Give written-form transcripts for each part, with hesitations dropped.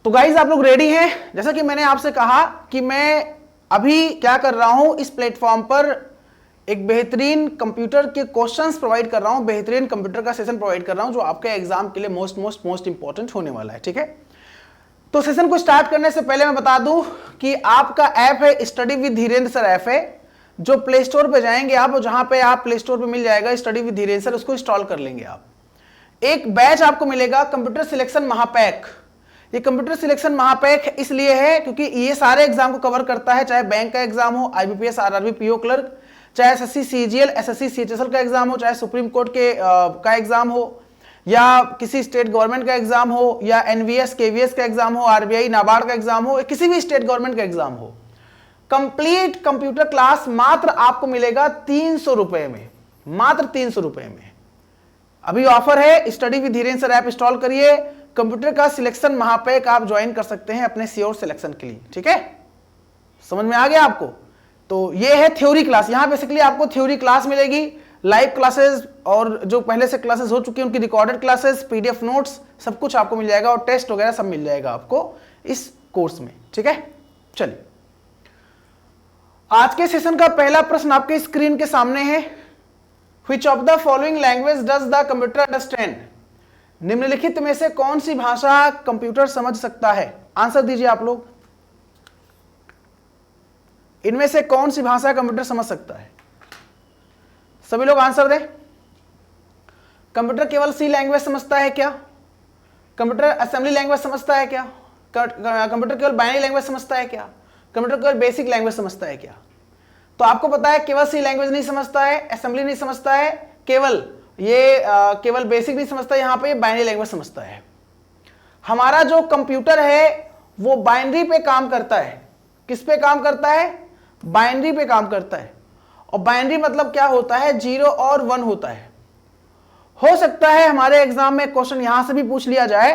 तो गाइज आप लोग रेडी हैं? जैसा कि मैंने आपसे कहा कि मैं अभी क्या कर रहा हूं, इस प्लेटफॉर्म पर एक बेहतरीन कंप्यूटर के क्वेश्चंस प्रोवाइड कर रहा हूं, बेहतरीन कंप्यूटर का सेशन प्रोवाइड कर रहा हूं जो आपके एग्जाम के लिए मोस्ट इंपॉर्टेंट होने वाला है। ठीक है, तो सेशन को स्टार्ट करने से पहले मैं बता दूं कि आपका ऐप है study with Dhirendra sir app है, जो प्ले स्टोर पे जाएंगे आप, और जहां पे आप प्ले स्टोर पे मिल जाएगा स्टडी विद धीरेन्द्र सर, उसको इंस्टॉल कर लेंगे आप। एक बैच आपको मिलेगा कंप्यूटर सिलेक्शन महापैक। ये कंप्यूटर सिलेक्शन महापैक इसलिए है क्योंकि ये सारे एग्जाम को कवर करता है, चाहे बैंक का एग्जाम हो, आईबीपीएस, आरआरबी, पीओ क्लर्क, चाहे एसएससी सीजीएल, एसएससी सीएचएसएल का एग्जाम हो, चाहे सुप्रीम कोर्ट के का एग्जाम हो, या किसी स्टेट गवर्नमेंट का एग्जाम हो, या एनवीएस केवीएस का एग्जाम हो, आरबीआई नाबार्ड का एग्जाम हो, किसी भी स्टेट गवर्नमेंट का एग्जाम हो। कंप्लीट कंप्यूटर क्लास मात्र आपको मिलेगा 300 रुपए में, मात्र 300 रुपए में। अभी ऑफर है, study with Dhirendra sir app install करिए, कंप्यूटर का सिलेक्शन महापैक आप ज्वाइन कर सकते हैं अपने श्योर सिलेक्शन के लिए। ठीक है, समझ में आ गया आपको? तो ये है थ्योरी क्लास। यहां बेसिकली आपको थ्योरी क्लास मिलेगी, लाइव क्लासेस, और जो पहले से क्लासेस हो चुकी है उनकी रिकॉर्डेड क्लासेस, पीडीएफ नोट्स, सब कुछ आपको मिल जाएगा, और टेस्ट वगैरह सब मिल जाएगा आपको इस कोर्स में। ठीक है, चलिए आज के सेशन का पहला प्रश्न आपके स्क्रीन के सामने है। Which of the following language does the computer understand? निम्नलिखित में से कौन सी भाषा कंप्यूटर समझ सकता है? आंसर दीजिए आप लोग। इनमें से कौन सी भाषा कंप्यूटर समझ सकता है? सभी लोग आंसर दें। कंप्यूटर केवल सी लैंग्वेज समझता है क्या? कंप्यूटर असेंबली लैंग्वेज समझता है क्या? कंप्यूटर केवल बाइनरी लैंग्वेज समझता है क्या? कंप्यूटर केवल बेसिक लैंग्वेज समझता है क्या? तो आपको पता है केवल सी लैंग्वेज नहीं समझता है, असेंबली नहीं समझता है, केवल बेसिक नहीं समझता, यहां पे बाइनरी लैंग्वेज समझता है। हमारा जो कंप्यूटर है वो बाइनरी पे काम करता है। किस पे काम करता है? बाइनरी पे काम करता है। और बाइनरी मतलब क्या होता है? 0 और 1 होता है। हो सकता है हमारे एग्जाम में क्वेश्चन यहां से भी पूछ लिया जाए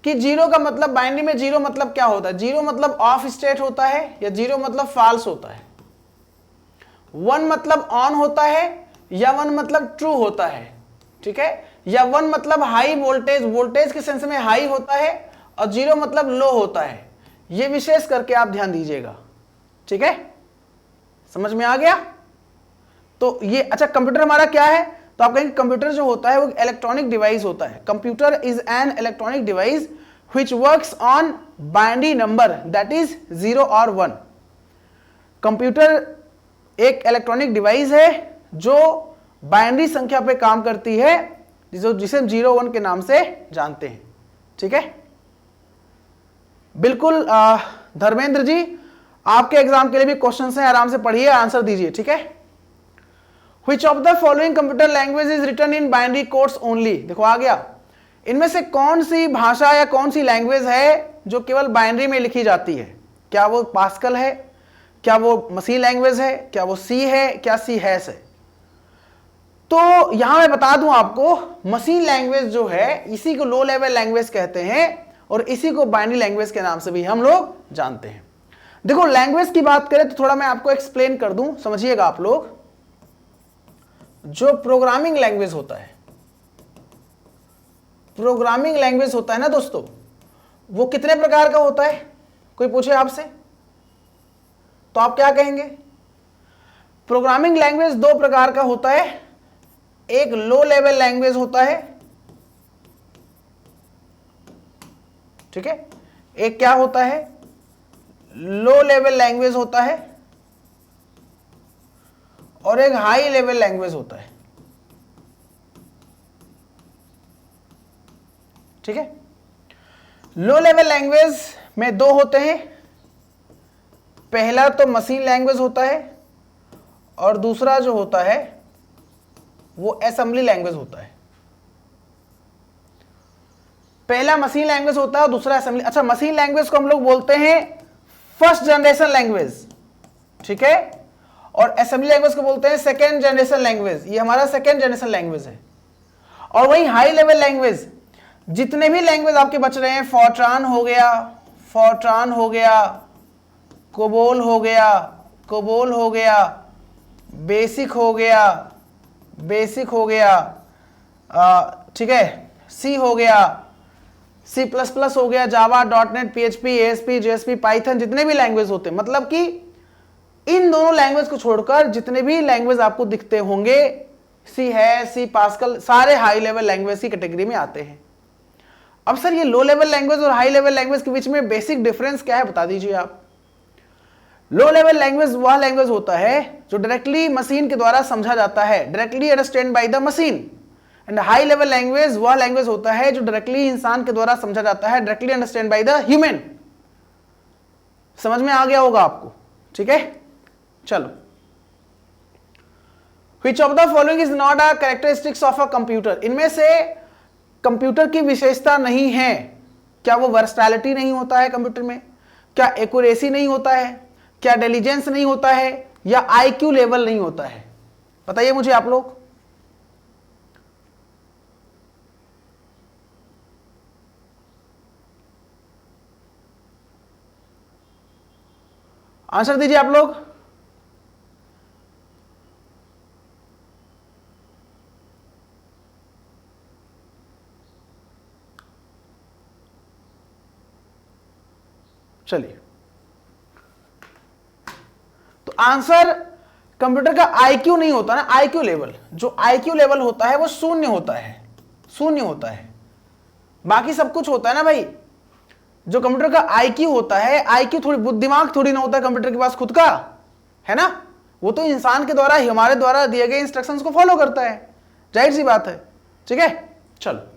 कि 0 का मतलब, बाइनरी में 0 मतलब क्या होता है? 0 मतलब ऑफ स्टेट होता है, या 0 मतलब फॉल्स होता है। 1 मतलब ऑन होता है, या 1 मतलब ट्रू होता है। ठीक है, या 1 मतलब हाई वोल्टेज, वोल्टेज के सेंस में हाई होता है, और 0 मतलब लो होता है। ये विशेष करके आप ध्यान दीजिएगा। ठीक है, समझ में आ गया? तो ये अच्छा, कंप्यूटर हमारा क्या है? तो आप कहेंगे कंप्यूटर जो होता है वो इलेक्ट्रॉनिक डिवाइस होता है। Computer is an electronic device which works on binary number, that is 0 और 1। कंप्यूटर एक इलेक्ट्रॉनिक डिवाइस है जो बाइनरी संख्या पे काम करती है, जिसे हम 0-1 के नाम से जानते हैं। ठीक है, बिल्कुल। धर्मेंद्र जी, आपके एग्जाम के लिए भी क्वेश्चंस हैं, आराम से पढ़िए, आंसर दीजिए। ठीक है, Which of the following computer language is written in binary codes only? देखो आ गया। इनमें से कौन सी भाषा या कौन सी लैंग्वेज है जो केवल बाइनरी में लिखी जाती है? क्या वो पास्कल है? क्या वो मशीन लैंग्वेज है? क्या वो सी है? क्या सी हैश है? तो यहां मैं बता दूं आपको, मशीन लैंग्वेज जो है इसी को लो लेवल लैंग्वेज कहते हैं, और इसी को बाइनरी लैंग्वेज के नाम से भी हम लोग जानते हैं। देखो लैंग्वेज की बात करें तो थोड़ा मैं आपको एक्सप्लेन कर दूं, समझिएगा आप लोग। जो प्रोग्रामिंग लैंग्वेज होता है, प्रोग्रामिंग लैंग्वेज होता है ना दोस्तों, वो कितने प्रकार का होता है? कोई पूछे आपसे तो आप क्या कहेंगे? प्रोग्रामिंग लैंग्वेज 2 प्रकार का होता है। एक लो लेवल लैंग्वेज होता है, ठीक है, एक क्या होता है? लो लेवल लैंग्वेज होता है, और एक हाई लेवल लैंग्वेज होता है। ठीक है, लो लेवल लैंग्वेज में 2 होते हैं। पहला तो मशीन लैंग्वेज होता है, और दूसरा जो होता है वो असेंबली लैंग्वेज होता है। पहला मशीन लैंग्वेज होता है और दूसरा असेंबली। अच्छा, मशीन लैंग्वेज को हम लोग बोलते हैं फर्स्ट जनरेशन लैंग्वेज, ठीक है, और असेंबली लैंग्वेज को बोलते हैं सेकेंड जनरेशन लैंग्वेज। ये हमारा सेकेंड जनरेशन लैंग्वेज है। और वही हाई लेवल लैंग्वेज, जितने भी लैंग्वेज आपके बच रहे हैं, फॉर्ट्रान हो गया, फॉर्ट्रान हो गया, कोबोल हो गया, कोबोल हो गया, बेसिक हो गया, बेसिक हो गया, ठीक है, सी हो गया, सी प्लस प्लस हो गया, जावा, .NET, PHP, ASP, JSP, Python, जितने भी लैंग्वेज होते हैं, मतलब कि इन दोनों लैंग्वेज को छोड़कर जितने भी लैंग्वेज आपको दिखते होंगे, सी है, सी पास्कल, सारे हाई लेवल लैंग्वेज की कैटेगरी में आते हैं। अब सर ये लो लेवल लैंग्वेज और हाई लेवल लैंग्वेज के बीच में बेसिक डिफरेंस क्या है, बता दीजिए आप। लो लेवल लैंग्वेज वह लैंग्वेज होता है जो डायरेक्टली मशीन के द्वारा समझा जाता है, directly understand by the machine. And high level language वह लैंग्वेज होता है जो डायरेक्टली इंसान के द्वारा समझा जाता है, directly understand by the human. समझ में आ गया होगा आपको, ठीक है। चलो, Which of the following is not a characteristics of a computer? इनमें से कंप्यूटर की विशेषता नहीं है। क्या वो वर्सटैलिटी नहीं होता है कंप्यूटर में? क्या एक्यूरेसी नहीं होता है? क्या इंटेलिजेंस नहीं होता है? या IQ लेवल नहीं होता है? बताइए मुझे आप लोग। आंसर दीजिए आप लोग। चलिए, तो आंसर कंप्यूटर का IQ नहीं होता ना, IQ लेवल, जो IQ लेवल होता है वो शून्य होता है, शून्य होता है। बाकी सब कुछ होता है ना भाई। जो कंप्यूटर का IQ होता है, IQ थोड़ी दिमाग थोड़ी ना होता है कंप्यूटर के पास खुद का, है ना। वो तो इंसान के द्वारा, हमारे द्वारा दिए गए इंस्ट्रक्शंस को फॉलो करता है, जाहिर सी बात है, ठीक है। चलो,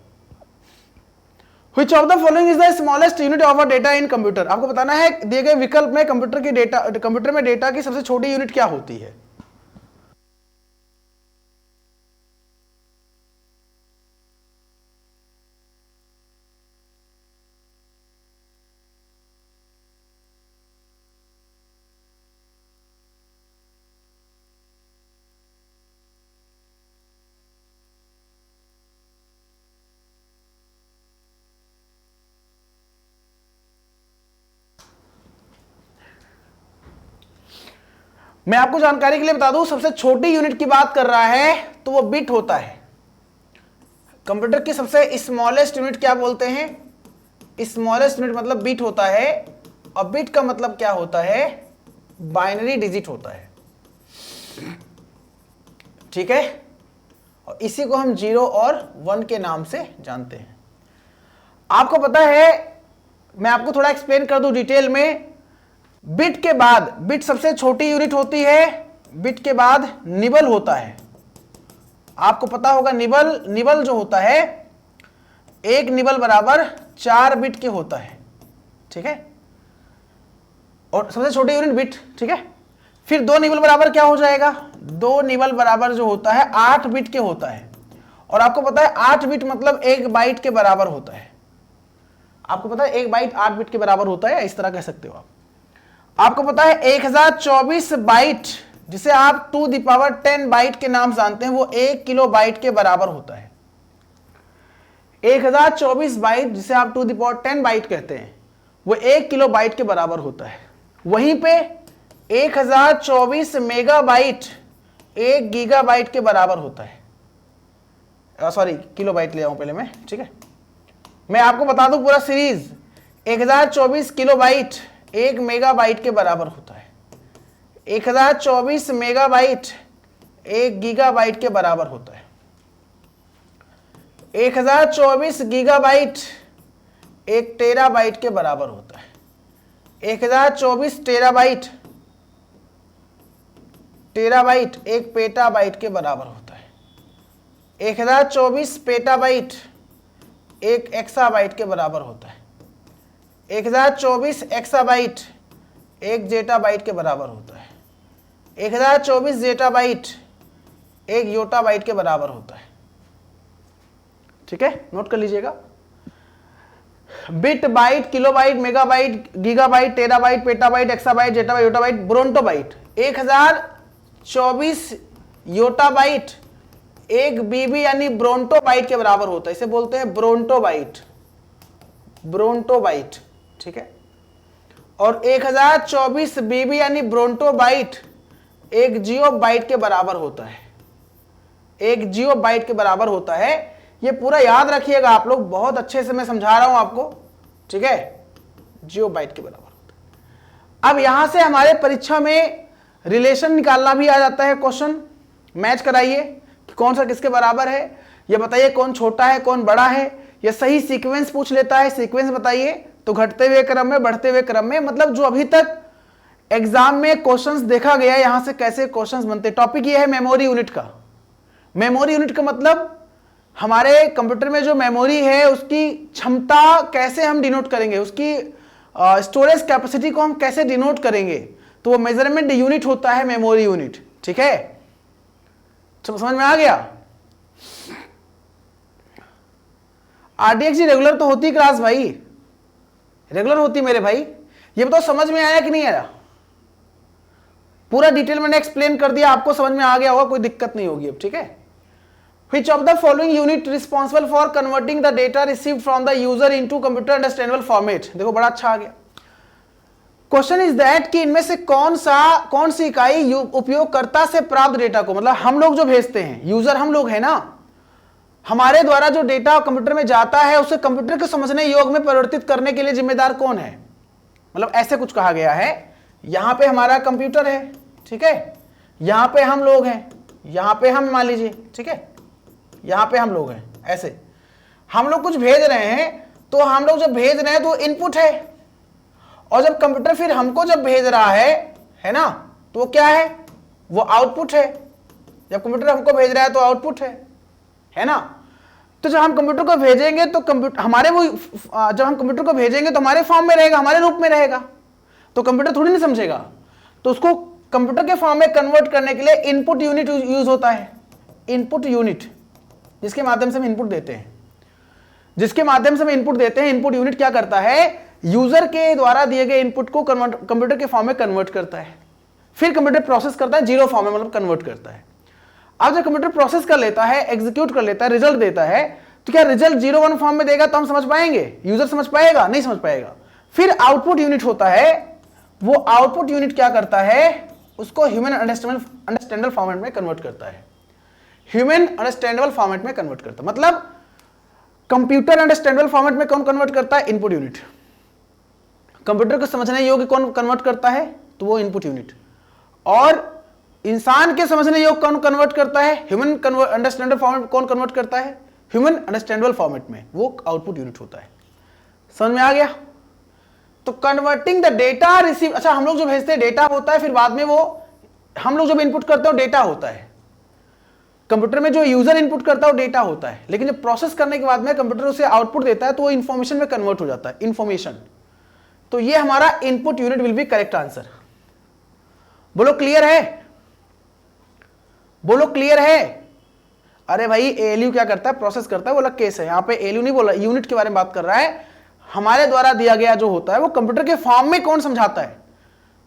Which of the following is the smallest unit of a data in computer? आपको बताना है दिए गए विकल्प में कंप्यूटर में डेटा की सबसे छोटी यूनिट क्या होती है। मैं आपको जानकारी के लिए बता दूं, सबसे छोटी यूनिट की बात कर रहा है तो वो बिट होता है। कंप्यूटर की सबसे स्मॉलेस्ट यूनिट क्या बोलते हैं? स्मॉलेस्ट यूनिट मतलब बिट होता है, और बिट का मतलब क्या होता है? बाइनरी डिजिट होता है, ठीक है। और इसी को हम 0 और 1 के नाम से जानते हैं। आपको पता है, मैं आपको थोड़ा एक्सप्लेन कर दूं डिटेल में। बिट के बाद, बिट सबसे छोटी यूनिट होती है, बिट के बाद निबल होता है। आपको पता होगा निबल जो होता है, एक निबल बराबर 4 बिट के होता है, ठीक है। और सबसे छोटी यूनिट बिट, ठीक है। फिर 2 निबल बराबर क्या हो जाएगा? 2 निबल बराबर जो होता है 8 बिट के होता है। और आपको पता है 8 बिट मतलब 1 बाइट के बराबर होता है। आपको पता है 1 बाइट 8 बिट के बराबर होता है, इस तरह कह सकते हो आप। आपको पता है 1024 बाइट, जिसे आप 2 द पावर 10 बाइट के नाम जानते हैं, वो 1 किलो बाइट के बराबर होता है। 1024 बाइट, जिसे आप 2 द पावर 10 बाइट कहते हैं, वो 1 किलो बाइट के बराबर होता है। वहीं पे 1024 मेगाबाइट 1 गीगाबाइट के बराबर होता है। सॉरी, किलो बाइट ले आऊं पहले मैं, ठीक है। मैं आपको बता दूं पूरा सीरीज, 1024 किलो बाइट 1 मेगाबाइट के बराबर होता है। 1024 मेगाबाइट 1 गीगाबाइट के बराबर होता है। 1024 गीगाबाइट 1 टेराबाइट के बराबर होता है। 1024 टेराबाइट 1 पेटाबाइट के बराबर होता है। 1024 पेटाबाइट 1 एक्साबाइट के बराबर होता है। 1024 एक्साबाइट 1 जेटाबाइट के बराबर होता है। 1024 जेटाबाइट 1 योटाबाइट के बराबर होता है, ठीक है। नोट कर लीजिएगा। Bit, byte, kilobyte, megabyte, gigabyte, terabyte, petabyte, exabyte, zettabyte, yottabyte, brontobyte. 1024 yottabyte 1 BB यानी ब्रोंटोबाइट के बराबर होता है। इसे बोलते हैं ब्रोंटोबाइट, ब्रोंटोबाइट, ठीक है। और 1024 बीबी यानी ब्रोंटोबाइट 1 जियोबाइट के बराबर होता है। 1 जियोबाइट के बराबर होता है। ये पूरा याद रखिएगा आप लोग, बहुत अच्छे से मैं समझा रहा हूं आपको, ठीक है। जियोबाइट के बराबर होता है। अब यहां से हमारे परीक्षा में रिलेशन निकालना भी आ जाता है क्वेश्चन। मैच कराइए कि कौन सा किसके बराबर है, ये बताइए कौन छोटा है कौन बड़ा है, ये सही सीक्वेंस पूछ लेता है, सीक्वेंस बताइए, तो घटते हुए क्रम में बढ़ते हुए क्रम में, मतलब जो अभी तक एग्जाम में क्वेश्चंस देखा गया है यहां से कैसे क्वेश्चंस बनते। टॉपिक ये है मेमोरी यूनिट का। मेमोरी यूनिट का मतलब हमारे कंप्यूटर में जो मेमोरी है उसकी क्षमता कैसे हम डिनोट करेंगे, उसकी स्टोरेज कैपेसिटी को हम कैसे डिनोट करेंगे, तो वो मेजरमेंट यूनिट होता है मेमोरी यूनिट, ठीक है। समझ में आ गया। आरडीएक्स रेगुलर तो होती क्लास भाई, रेगुलर होती मेरे भाई। ये बताओ समझ में आया कि नहीं आया? पूरा डिटेल मैंने एक्सप्लेन कर दिया, आपको समझ में आ गया होगा, कोई दिक्कत नहीं होगी अब, ठीक है। Which of the following unit responsible for converting the data received from the user into computer understandable format? देखो बड़ा अच्छा आ गया। क्वेश्चन इज दैट कि इनमें से कौन सी इकाई उपयोगकर्ता से प्राप्त डेटा को, मतलब हम लोग जो भेजते हैं, यूजर हम लोग है ना, हमारे द्वारा जो डेटा कंप्यूटर में जाता है उसे कंप्यूटर के समझने योग्य में परिवर्तित करने के लिए जिम्मेदार कौन है। मतलब ऐसे कुछ कहा गया है, यहां पे हमारा कंप्यूटर है, ठीक है, यहां पे हम लोग हैं, यहां पे हम मान लीजिए, ठीक है, यहां पे हम लोग हैं, ऐसे हम लोग कुछ भेज रहे हैं, तो हम लोग जब भेज रहे हैं तो इनपुट है, और जब कंप्यूटर फिर हमको जब भेज रहा है ना, तो वो क्या है, वो आउटपुट है। जब कंप्यूटर हमको भेज रहा है तो आउटपुट है ना। तो जब हम कंप्यूटर को भेजेंगे तो कंप्यूटर हमारे वो, जब हम कंप्यूटर को भेजेंगे तो हमारे फॉर्म में रहेगा, हमारे रूप में रहेगा, तो कंप्यूटर थोड़ी नहीं समझेगा। तो उसको कंप्यूटर के फॉर्म में कन्वर्ट करने के लिए इनपुट यूनिट यूज होता है। इनपुट यूनिट, जिसके माध्यम से हम इनपुट देते हैं, इनपुट यूनिट क्या करता है, यूजर के द्वारा दिए गए इनपुट को कंप्यूटर के फॉर्म में कन्वर्ट करता है, फिर कंप्यूटर प्रोसेस करता है जीरो फॉर्म में, मतलब कन्वर्ट करता है। अब जब कंप्यूटर प्रोसेस कर लेता है, एग्जीक्यूट कर लेता है, रिजल्ट देता है, तो क्या रिजल्ट 0-1 फॉर्म में देगा तो हम समझ पाएंगे, यूजर समझ पाएगा, नहीं समझ पाएगा। फिर आउटपुट यूनिट होता है, वो आउटपुट यूनिट क्या करता है, उसको ह्यूमन अंडरस्टैंडेबल फॉर्मेट में कन्वर्ट करता है। ह्यूमन अंडरस्टैंडेबल फॉर्मेट में कन्वर्ट करता है, मतलब कंप्यूटर अंडरस्टैंडेबल फॉर्मेट में कौन कन्वर्ट करता है, इनपुट यूनिट। कंप्यूटर को समझने योग्य कौन कन्वर्ट करता है, तो वो इनपुट यूनिट। और इंसान के समझने योग्य कौन कन्वर्ट करता है, ह्यूमन अंडरस्टैंडेबल फॉर्मेट कौन कन्वर्ट करता है, ह्यूमन अंडरस्टैंडेबल फॉर्मेट में, वो आउटपुट यूनिट होता है। समझ में आ गया। तो कन्वर्टिंग द डेटा रिसीव, अच्छा हम लोग जो भेजते हैं डेटा होता है, फिर बाद में वो हम लोग जब इनपुट करते हो डेटा होता है। कंप्यूटर में जो यूजर इनपुट करता है वो डेटा होता है, लेकिन जब प्रोसेस करने के बाद में कंप्यूटर उसे आउटपुट देता है तो वो इंफॉर्मेशन में कन्वर्ट हो जाता है, इंफॉर्मेशन। तो ये हमारा input unit will be correct answer. बोलो क्लियर है, बोलो क्लियर है। अरे भाई एएलयू क्या करता है, प्रोसेस करता है, वो अलग केस है। यहां पे एएलयू नहीं बोला, यूनिट के बारे में बात कर रहा है। हमारे द्वारा दिया गया जो होता है वो कंप्यूटर के फॉर्म में कौन समझाता है,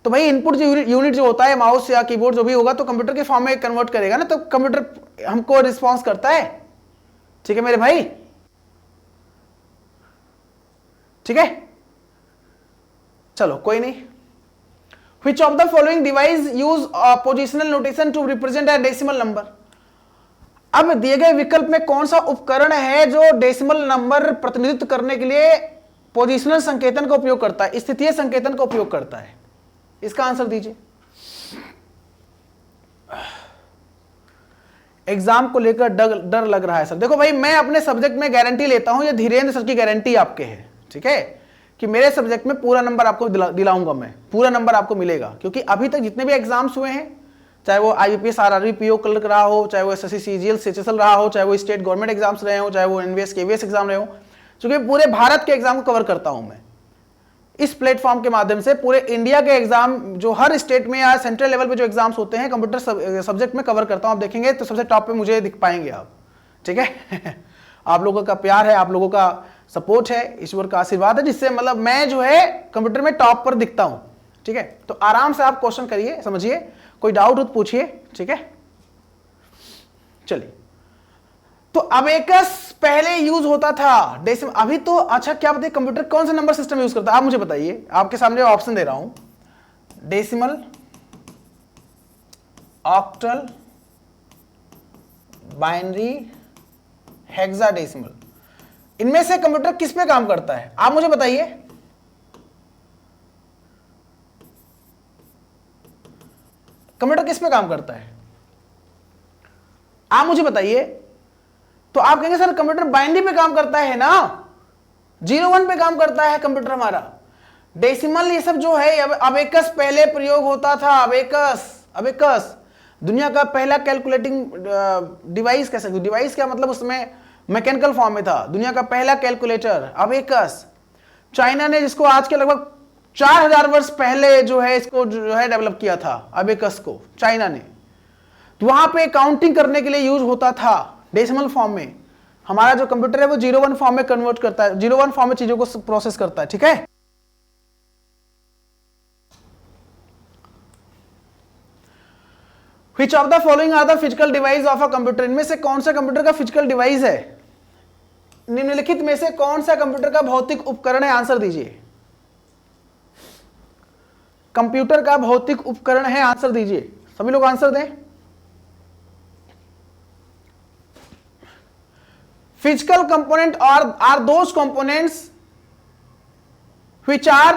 तो भाई इनपुट यूनिट जो होता है, माउस या कीबोर्ड जो भी होगा, तो कंप्यूटर के फॉर्म में कन्वर्ट करेगा ना, तो कंप्यूटर हमको रिस्पॉन्स करता है। ठीक है मेरे भाई, ठीक है, चलो कोई नहीं। Which of the following device use positional notation to represent a decimal number? अब दिए गए विकल्प में कौन सा उपकरण है जो डेसिमल नंबर प्रतिनिधित्व करने के लिए पोजिशनल संकेतन का उपयोग करता है, स्थितीय संकेतन का उपयोग करता है? इसका आंसर दीजिए। एग्जाम को लेकर डर लग रहा है सर। देखो भाई मैं अपने सब्जेक्ट में गारंटी लेता हूं, ये धीरेन्द्र सर की गारंटी आपके है, ठीक है, कि मेरे सब्जेक्ट में पूरा नंबर आपको दिलाऊंगा, मैं पूरा नंबर आपको मिलेगा। क्योंकि अभी तक जितने भी एग्जाम्स हुए हैं, चाहे वो आईबीपीएस आरआरबी पीओ क्लर्क रहा हो, चाहे वो एसएससी सीजीएल सीएचएसएल रहा हो, चाहे वो स्टेट गवर्नमेंट एग्जाम्स रहे हो, चाहे वो एनवीएस केवीएस एग्जाम रहे हो, क्योंकि पूरे भारत के एग्जाम को कवर करता हूं मैं इस प्लेटफॉर्म के माध्यम से। पूरे इंडिया के एग्जाम जो हर स्टेट में या सेंट्रल लेवल पे जो एग्जाम्स होते हैं कंप्यूटर सब्जेक्ट में कवर करता हूं। आप देखेंगे तो सबसे टॉप पे मुझे दिख पाएंगे आप, ठीक है। आप लोगों का प्यार है, आप लोगों का सपोर्ट है, ईश्वर का आशीर्वाद है, जिससे मतलब मैं जो है कंप्यूटर में टॉप पर दिखता हूं, ठीक है। तो आराम से आप क्वेश्चन करिए, समझिए, कोई डाउट हो तो पूछिए, ठीक है। चलिए, तो अबेकस पहले यूज होता था डेसिमल, अभी तो अच्छा क्या बताइए कंप्यूटर कौन सा नंबर सिस्टम यूज करता है, आप मुझे बताइए। आपके सामने ऑप्शन दे रहा हूं, डेसिमल, ऑक्टल, बाइनरी, हेक्साडेसिमल। इनमें से कंप्यूटर किस पे काम करता है आप मुझे बताइए। कंप्यूटर किस पे काम करता है आप मुझे बताइए। तो आप कहेंगे सर कंप्यूटर बाइनरी पे काम करता है ना, 0-1 पे काम करता है कंप्यूटर हमारा। डेसिमल ये सब जो है, अबेकस पहले प्रयोग होता था। अबेकस दुनिया का पहला कैलकुलेटिंग डिवाइस कह सकते हो। डिवाइस क्या मतलब, उसमें मैकेनिकल फॉर्म में था। दुनिया का पहला कैलकुलेटर अबेकस, चाइना ने जिसको आज के लगभग 4000 वर्ष पहले जो है इसको जो है डेवलप किया था अबेकस को चाइना ने। तो वहां पे काउंटिंग करने के लिए यूज होता था डेसिमल फॉर्म में। हमारा जो कंप्यूटर है वो 0-1 फॉर्म में कन्वर्ट करता है, 0-1 फॉर्म में चीजों को प्रोसेस करता है। ठीक है, Which of the following are the physical device of a computer? इनमें से कौन सा कंप्यूटर का फिजिकल डिवाइस है? निम्नलिखित में से कौन सा कंप्यूटर का भौतिक उपकरण है? आंसर दीजिए। कंप्यूटर का भौतिक उपकरण है, आंसर दीजिए। सभी लोग आंसर दें। Physical component are those components which are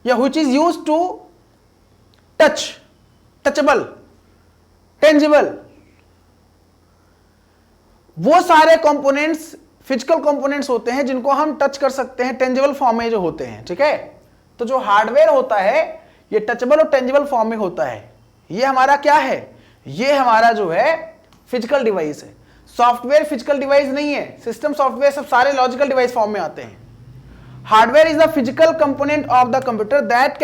या which is used to touch, touchable, tangible. वो सारे कंपोनेंट्स फिजिकल कंपोनेंट्स होते हैं जिनको हम टच कर सकते हैं, टेंजिबल फॉर्म में जो होते हैं। ठीक है, तो जो हार्डवेयर होता है ये टचेबल और टेंजिबल फॉर्म में होता है। ये हमारा क्या है, ये हमारा जो है फिजिकल डिवाइस है। सॉफ्टवेयर फिजिकल डिवाइस नहीं है, सिस्टम सॉफ्टवेयर सब सारे लॉजिकल डिवाइस फॉर्म में आते हैं। Hardware is the physical component of the computer that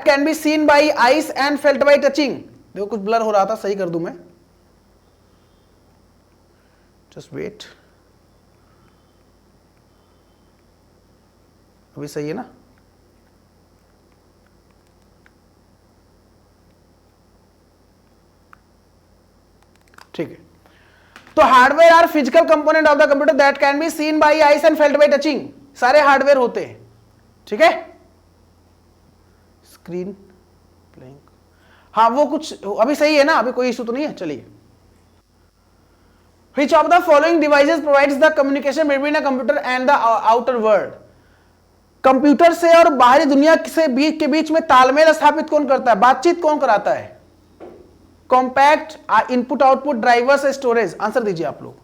can be seen by eyes and felt by touching. देखो कुछ ब्लर हो रहा था, सही कर दूं मैं, जस्ट वेट। अभी सही है ना? ठीक है, तो hardware are physical component of the computer that can be seen by eyes and felt by touching. सारे हार्डवेयर होते हैं। ठीक है, स्क्रीन ब्लैंक, हाँ वो कुछ अभी सही है ना, अभी कोई इशू तो नहीं है। चलिए, Which of the following devices provides the communication between a computer and the outer world? Computer से और बाहरी दुनिया के बीच में तालमेल स्थापित कौन करता है, बातचीत कौन कराता है? Compact, input output, drivers, storage. Answer दीजिए आप लोग।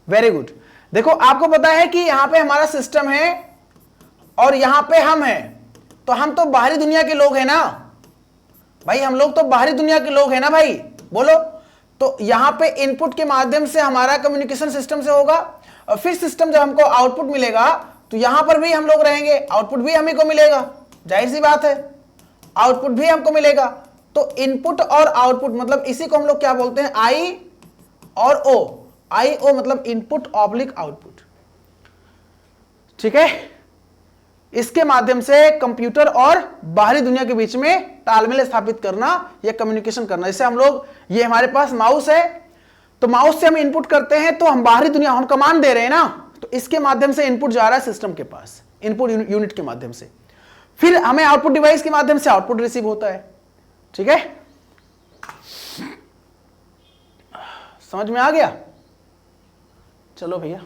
Very good. देखो आपको पता है कि यहां पे हमारा सिस्टम है और यहां पे हम हैं, तो हम तो बाहरी दुनिया के लोग हैं ना भाई, हम लोग तो बाहरी दुनिया के लोग हैं ना भाई, बोलो। तो यहां पे इनपुट के माध्यम से हमारा कम्युनिकेशन सिस्टम से होगा, और फिर सिस्टम जब हमको आउटपुट मिलेगा तो यहां पर भी हम लोग रहेंगे, आउटपुट भी हमें को मिलेगा, जाहिर सी बात है, आउटपुट भी हमको मिलेगा। तो इनपुट और आउटपुट मतलब इसी को हम लोग क्या बोलते हैं, आई और ओ। आई ओ मतलब इनपुट ऑब्लिक आउटपुट। ठीक है, इसके माध्यम से कंप्यूटर और बाहरी दुनिया के बीच में तालमेल स्थापित करना या कम्युनिकेशन करना। जैसे हम लोग, ये हमारे पास माउस है, तो माउस से हम इनपुट करते हैं तो हम बाहरी दुनिया, हम कमांड दे रहे हैं ना, तो इसके माध्यम से इनपुट जा रहा है सिस्टम के पास, इनपुट यूनिट के माध्यम से। फिर हमें आउटपुट डिवाइस के माध्यम से आउटपुट रिसीव होता है। ठीक है, समझ में आ गया? चलो भैया,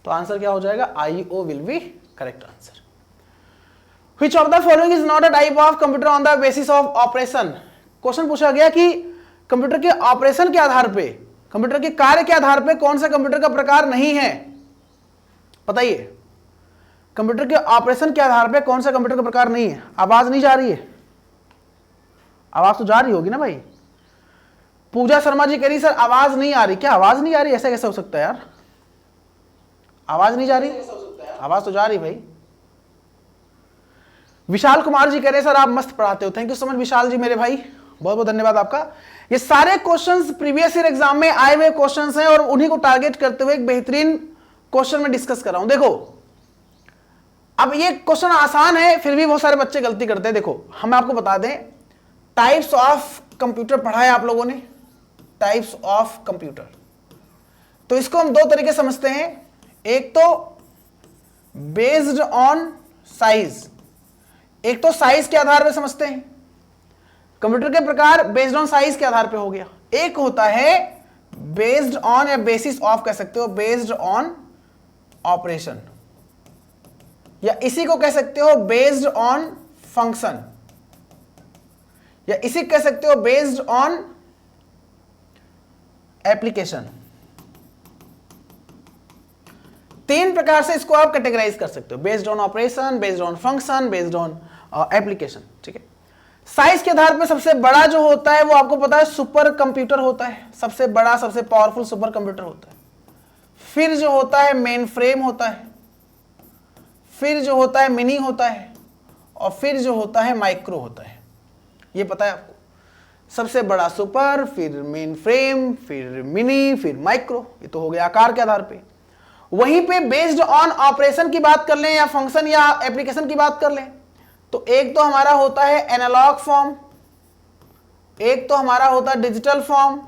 तो आंसर क्या हो जाएगा, I O will be correct answer. Which of the following is not a type of computer on the basis of operation? Question पूछा गया कि कंप्यूटर के ऑपरेशन के आधार पे, कंप्यूटर के कार्य के आधार पे कौन सा कंप्यूटर का प्रकार नहीं है? बताइए, कंप्यूटर के ऑपरेशन के आधार पे कौन सा कंप्यूटर का प्रकार नहीं है? आवाज नहीं जा रही है? आवाज तो जा रही होगी ना भाई। पूजा शर्मा जी कह रही सर आवाज नहीं आ रही। क्या आवाज नहीं आ रही? ऐसा कैसे हो सकता है यार, आवाज नहीं जा रही? आवाज तो जा रही भाई। विशाल कुमार जी कह रहे सर आप मस्त पढ़ाते हो, थैंक यू सो मच विशाल जी मेरे भाई, बहुत बहुत धन्यवाद आपका। ये सारे क्वेश्चंस प्रीवियस ईयर एग्जाम में आए हुए क्वेश्चंस हैं और उन्हीं को टारगेट करते हुए एक बेहतरीन क्वेश्चन में डिस्कस कर रहा हूं। देखो, अब ये क्वेश्चन आसान है, फिर भी बहुत सारे बच्चे गलती करते हैं। देखो, हम आपको बता दें, टाइप्स ऑफ कंप्यूटर पढ़ा है आप लोगों ने, टाइप्स ऑफ कंप्यूटर। तो इसको हम दो तरीके समझते हैं, एक तो बेस्ड ऑन साइज, एक तो साइज के आधार पे समझते हैं, कंप्यूटर के प्रकार बेस्ड ऑन साइज के आधार पे हो गया। एक होता है बेस्ड ऑन या बेसिस ऑफ कह सकते हो, बेस्ड ऑन ऑपरेशन, या इसी को कह सकते हो बेस्ड ऑन फंक्शन, या इसी कह सकते हो बेस्ड ऑन एप्लीकेशन। तीन प्रकार से इसको आप कैटेगराइज कर सकते हो, based on operation, based on function, based on application. ठीक है, साइज के आधार पर सबसे बड़ा जो होता है वो आपको पता है सुपर कंप्यूटर होता है, सबसे बड़ा सबसे पावरफुल सुपर कंप्यूटर होता है। फिर जो होता है मेन फ्रेम होता है, फिर जो होता है मिनी होता है, और फिर जो होता है माइक्रो होता है। ये पता है आपको, सबसे बड़ा सुपर, फिर मेन फ्रेम, फिर मिनी, फिर माइक्रो। ये तो हो गया आकार के आधार पे। वहीं पे बेस्ड ऑन ऑपरेशन की बात कर लें या फंक्शन या एप्लीकेशन की बात कर लें, तो एक तो हमारा होता है एनालॉग फॉर्म, एक तो हमारा होता है डिजिटल फॉर्म,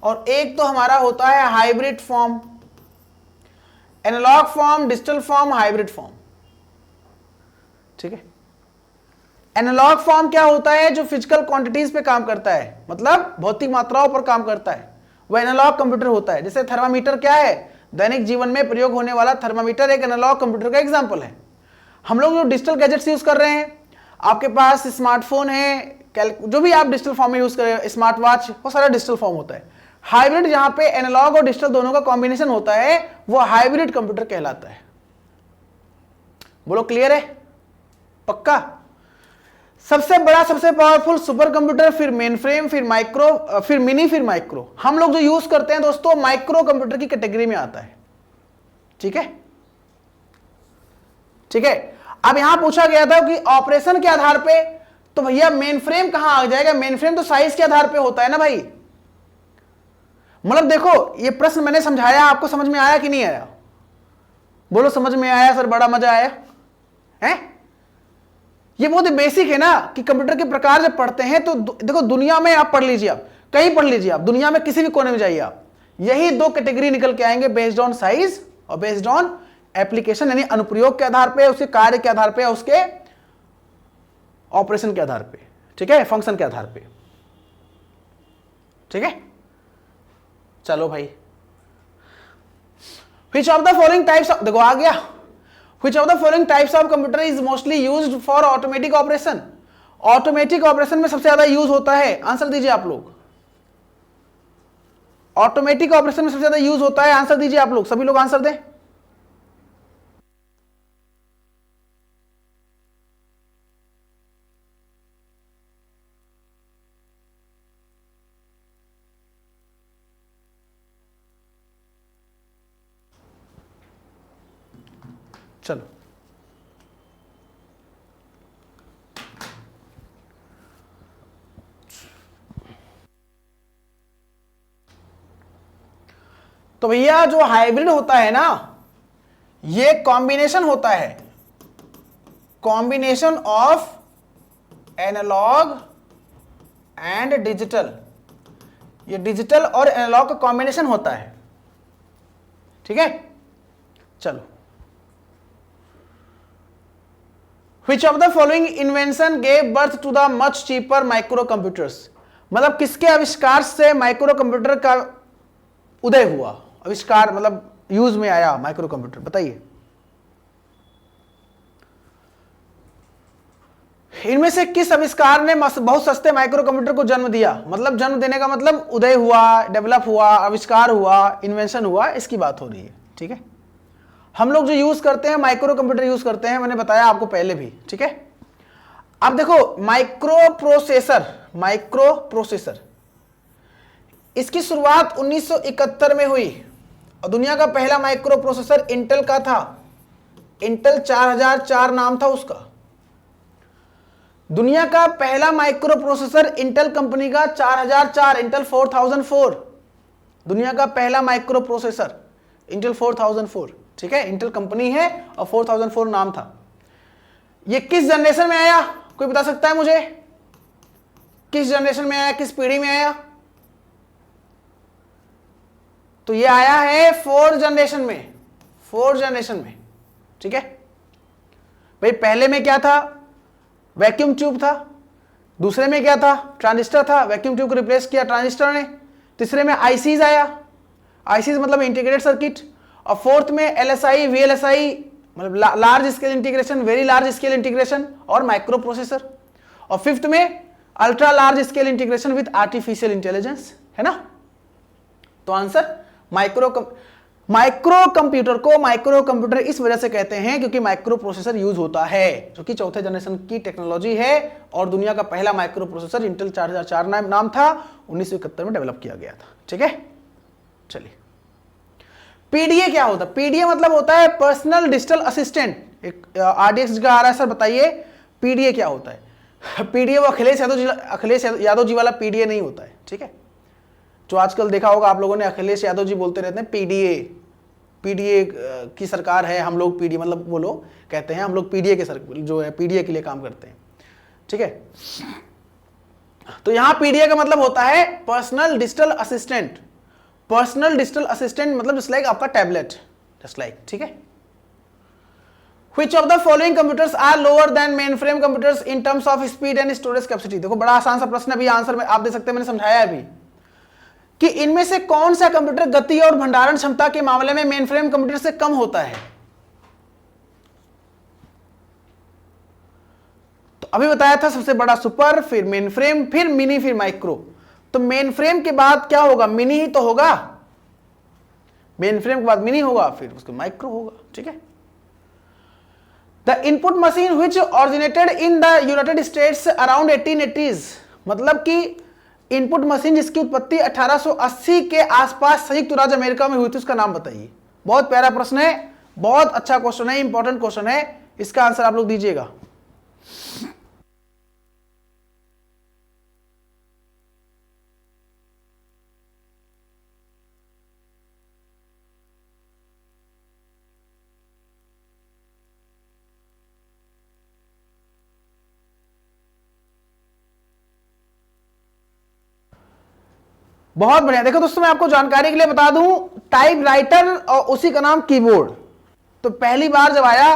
और एक तो हमारा होता है hybrid form. Analogue form, digital form, hybrid form. ठीक है, एनालॉग फॉर्म क्या होता है? जो फिजिकल क्वांटिटीज पे काम करता है, मतलब भौतिक मात्राओं पर काम करता है, वह एनालॉग कंप्यूटर होता है। जैसे थर्मामीटर क्या है? दैनिक जीवन में प्रयोग होने वाला थर्मामीटर एक एनालॉग कंप्यूटर का एग्जांपल है। हम लोग जो डिजिटल गैजेट्स यूज कर रहे हैं, आपके पास स्मार्टफोन है, जो भी आप डिजिटल फॉर्म में यूज कर रहे हो, स्मार्ट वॉच, वो सारा डिजिटल फॉर्म होता है। हाइब्रिड जहां पे एनालॉग और डिजिटल दोनों का कॉम्बिनेशन होता है, वो हाइब्रिड कंप्यूटर कहलाता है। बोलो क्लियर है? पक्का? सबसे बड़ा सबसे पावरफुल सुपर कंप्यूटर, फिर मेन फ्रेम, फिर माइक्रो, फिर मिनी, फिर माइक्रो। हम लोग जो यूज करते हैं दोस्तों माइक्रो कंप्यूटर की कैटेगरी में आता है। ठीक है, ठीक है। अब यहां पूछा गया था कि ऑपरेशन के आधार पे, तो भैया मेन फ्रेम कहां आ जाएगा? मेन फ्रेम तो साइज के आधार पे होता है ना भाई। मतलब देखो, ये प्रश्न मैंने समझाया, आपको समझ में आया कि नहीं आया? बोलो समझ में आया सर, बड़ा मजा आया है। ये बहुत ही बेसिक है ना कि कंप्यूटर के प्रकार जब पढ़ते हैं तो देखो, दुनिया में आप पढ़ लीजिए, आप कहीं पढ़ लीजिए, आप दुनिया में किसी भी कोने में जाइए, आप यही दो कैटेगरी निकल के आएंगे, बेस्ड ऑन साइज और बेस्ड ऑन एप्लीकेशन, यानी अनुप्रयोग के आधार पे, उसके कार्य के आधार पे, उसके ऑपरेशन के आधार पे। ठीक है, फंक्शन के आधार पे। ठीक है, चलो भाई। Which of the following types of, देखो आ गया, Which of the following types of computer is mostly used for automatic operation? Automatic operation में सबसे ज्यादा यूज होता है, आंसर दीजिए आप लोग। ऑटोमेटिक ऑपरेशन में सबसे ज्यादा यूज होता है, आंसर दीजिए आप लोग, सभी लोग आंसर दें। चलो तो भैया जो हाइब्रिड होता है ना, ये कॉम्बिनेशन होता है, combination of analogue and digital. ये डिजिटल और एनालॉग का कॉम्बिनेशन होता है। ठीक है, चलो। Which of the following invention gave birth to the much cheaper microcomputers? मतलब किसके आविष्कार से माइक्रो कंप्यूटर का उदय हुआ? आविष्कार मतलब यूज में आया माइक्रो कंप्यूटर, बताइए। इनमें से किस आविष्कार ने बहुत सस्ते माइक्रो कंप्यूटर को जन्म दिया? मतलब जन्म देने का मतलब उदय हुआ, डेवलप हुआ, आविष्कार हुआ, इन्वेंशन हुआ, इसकी बात हो रही है। ठीक है, हम लोग जो यूज करते हैं माइक्रो कंप्यूटर यूज करते हैं, मैंने बताया आपको पहले भी। ठीक है, अब देखो माइक्रो प्रोसेसर, इसकी शुरुआत 1971 में हुई और दुनिया का पहला माइक्रो प्रोसेसर इंटेल का था। इंटेल 4004 नाम था उसका। दुनिया का पहला माइक्रो प्रोसेसर इंटेल कंपनी का 4004, इंटेल 4004, दुनिया का पहला माइक्रो प्रोसेसर इंटेल 4004। ठीक है, इंटेल कंपनी है और 4004 नाम था। ये किस जनरेशन में आया? कोई बता सकता है मुझे? किस जनरेशन में आया, किस पीढ़ी में आया? तो ये आया है 4th जनरेशन में, 4th जनरेशन में। ठीक है, भाई पहले में क्या था, वैक्यूम ट्यूब था, दूसरे में क्या था, ट्रांजिस्टर था, वैक्यूम ट्यूब को रिप्लेस किया ट्रांजिस्टर ने, तीसरे में आईसीज आया, आईसीज मतलब इंटीग्रेटेड सर्किट, और फोर्थ में एलएसआई, वीएलएसआई मतलब large scale integration, very large scale integration और माइक्रो प्रोसेसर, और फिफ्थ में ultra large scale integration with artificial intelligence, है ना। तो आंसर माइक्रो कंप्यूटर को माइक्रो कंप्यूटर इस वजह से कहते हैं क्योंकि माइक्रो प्रोसेसर यूज होता है, जो कि चौथे जनरेशन की टेक्नोलॉजी है, और दुनिया का पहला माइक्रो प्रोसेसर इंटेल 4004 नाम था, 1971 में डेवलप किया गया था। ठीक है, चलिए पीडीए क्या होता है? पीडीए मतलब होता है पर्सनल डिजिटल असिस्टेंट। एक आरडीएक्स का आ रहा है सर, बताइए पीडीए क्या होता है? पीडीए वो अखिलेश यादव जी वाला पीडीए नहीं होता है, ठीक है। जो आजकल देखा होगा आप लोगों ने, अखिलेश यादव जी बोलते रहते हैं पीडीए, पीडीए की सरकार है, हम लोग पीडीए, मतलब वो लोग कहते हैं हम लोग पीडीए के जो है पीडीए के लिए काम करते हैं, ठीक है। तो यहां पीडीए का मतलब होता है personal digital assistant. Personal digital assistant मतलब जस्ट लाइक आपका टैबलेट, जस्ट लाइक, ठीक है। Which of the following computers are lower than mainframe computers in terms of speed and storage capacity? देखो बड़ा आसान सा प्रश्न है, अभी आंसर में आप दे सकते हैं, मैंने समझाया अभी कि इनमें से कौन सा कंप्यूटर गति और भंडारण क्षमता के मामले में मेनफ्रेम कंप्यूटर से कम होता है। तो अभी बताया था सबसे बड़ा सुपर, फिर मेनफ्रेम, फिर मिनी, फिर माइक्रो। तो मेनफ्रेम के बाद क्या होगा? मिनी ही तो होगा, मेनफ्रेम के बाद मिनी होगा, फिर उसके माइक्रो होगा, ठीक है। The input machine which originated in the United states around 1880s, मतलब कि इनपुट मशीन जिसकी उत्पत्ति 1880 के आसपास संयुक्त राज्य अमेरिका में हुई थी, उसका नाम बताइए। बहुत प्यारा प्रश्न है, बहुत अच्छा क्वेश्चन है, इंपॉर्टेंट क्वेश्चन है, इसका आंसर आप लोग दीजिएगा। बहुत बढ़िया। देखो दोस्तों, मैं आपको जानकारी के लिए बता दूं, टाइपराइटर और उसी का नाम कीबोर्ड। तो पहली बार जब आया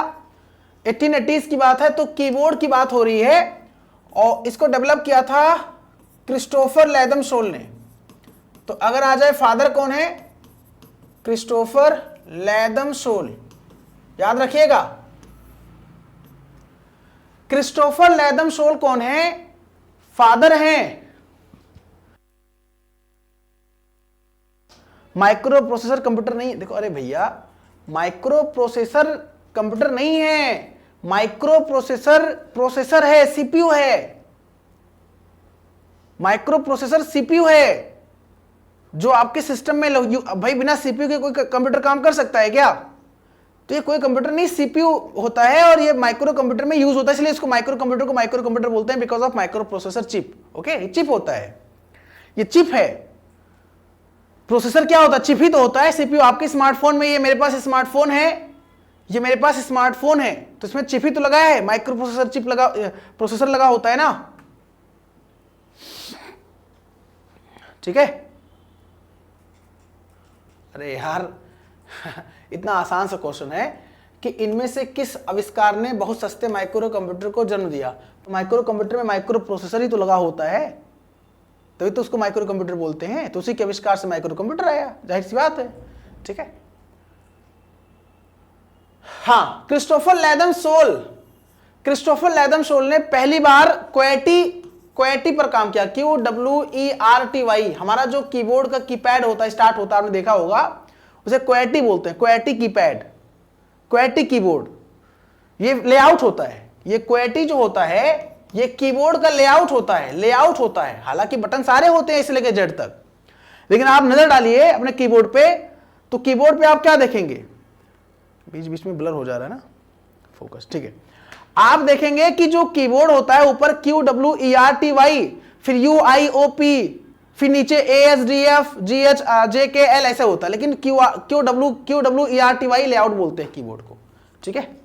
1880s की बात है, तो कीबोर्ड की बात हो रही है, और इसको डेवलप किया था क्रिस्टोफर लैदम शोल ने। तो अगर आ जाए फादर कौन है? क्रिस्टोफर लैदम शोल, याद रखिएगा। क्रिस्टोफर लैदम शोल कौन है? फादर हैं माइक्रो प्रोसेसर कंप्यूटर नहीं। देखो अरे भैया, माइक्रो प्रोसेसर कंप्यूटर नहीं है, माइक्रो प्रोसेसर है, सीपीयू है। माइक्रो प्रोसेसर सीपीयू है, जो आपके सिस्टम में भाई बिना सीपीयू के कोई कंप्यूटर काम कर सकता है क्या? तो ये कोई कंप्यूटर नहीं, सीपीयू होता है, और ये माइक्रो कंप्यूटर में यूज होता है, इसलिए इसको माइक्रो कंप्यूटर बोलते हैं, because of micro processor chip. Okay, chip होता है, ये चिप है। प्रोसेसर क्या होता है? चिप ही तो होता है। सीपीयू आपके स्मार्टफोन में, ये मेरे पास स्मार्टफोन है, ये मेरे पास स्मार्टफोन है, तो इसमें चिप ही तो लगा है, माइक्रो प्रोसेसर चिप लगा, प्रोसेसर लगा होता है ना, ठीक है। अरे यार इतना आसान सा क्वेश्चन है कि इनमें से किस आविष्कार ने बहुत सस्ते माइक्रो कंप्यूटर को जन्म दिया? तो माइक्रो कंप्यूटर में माइक्रो प्रोसेसर ही तो लगा होता है, तभी तो उसको माइक्रो कंप्यूटर बोलते हैं। तो उसी के आविष्कार से माइक्रो कंप्यूटर आया, जाहिर सी बात है, ठीक है। हाँ, क्रिस्टोफर लैदम शोल ने पहली बार क्वेटी पर काम किया। QWERTY, हमारा जो कीबोर्ड का कीपैड होता है, स्टार्ट होता है, आपने देखा होगा, उसे क्वेटी बोलते हैं, क्वेटी कीपैड, क्वेटी कीबोर्ड। ये लेआउट होता है, ये क्वेटी जो होता है ये कीबोर्ड का लेआउट होता है, हालांकि बटन सारे होते हैं इससे लेकर जेड तक, लेकिन आप नजर डालिए अपने कीबोर्ड पे, तो कीबोर्ड पे आप क्या देखेंगे? बीच बीच में ब्लर हो जा रहा है ना, फोकस, ठीक है। आप देखेंगे कि जो कीबोर्ड होता है ऊपर QWERTY, फिर UIOP, फिर नीचे ASDF GH JKL ऐसे होता है, लेकिन QWERTY लेआउट बोलते हैं कीबोर्ड को, ठीक है।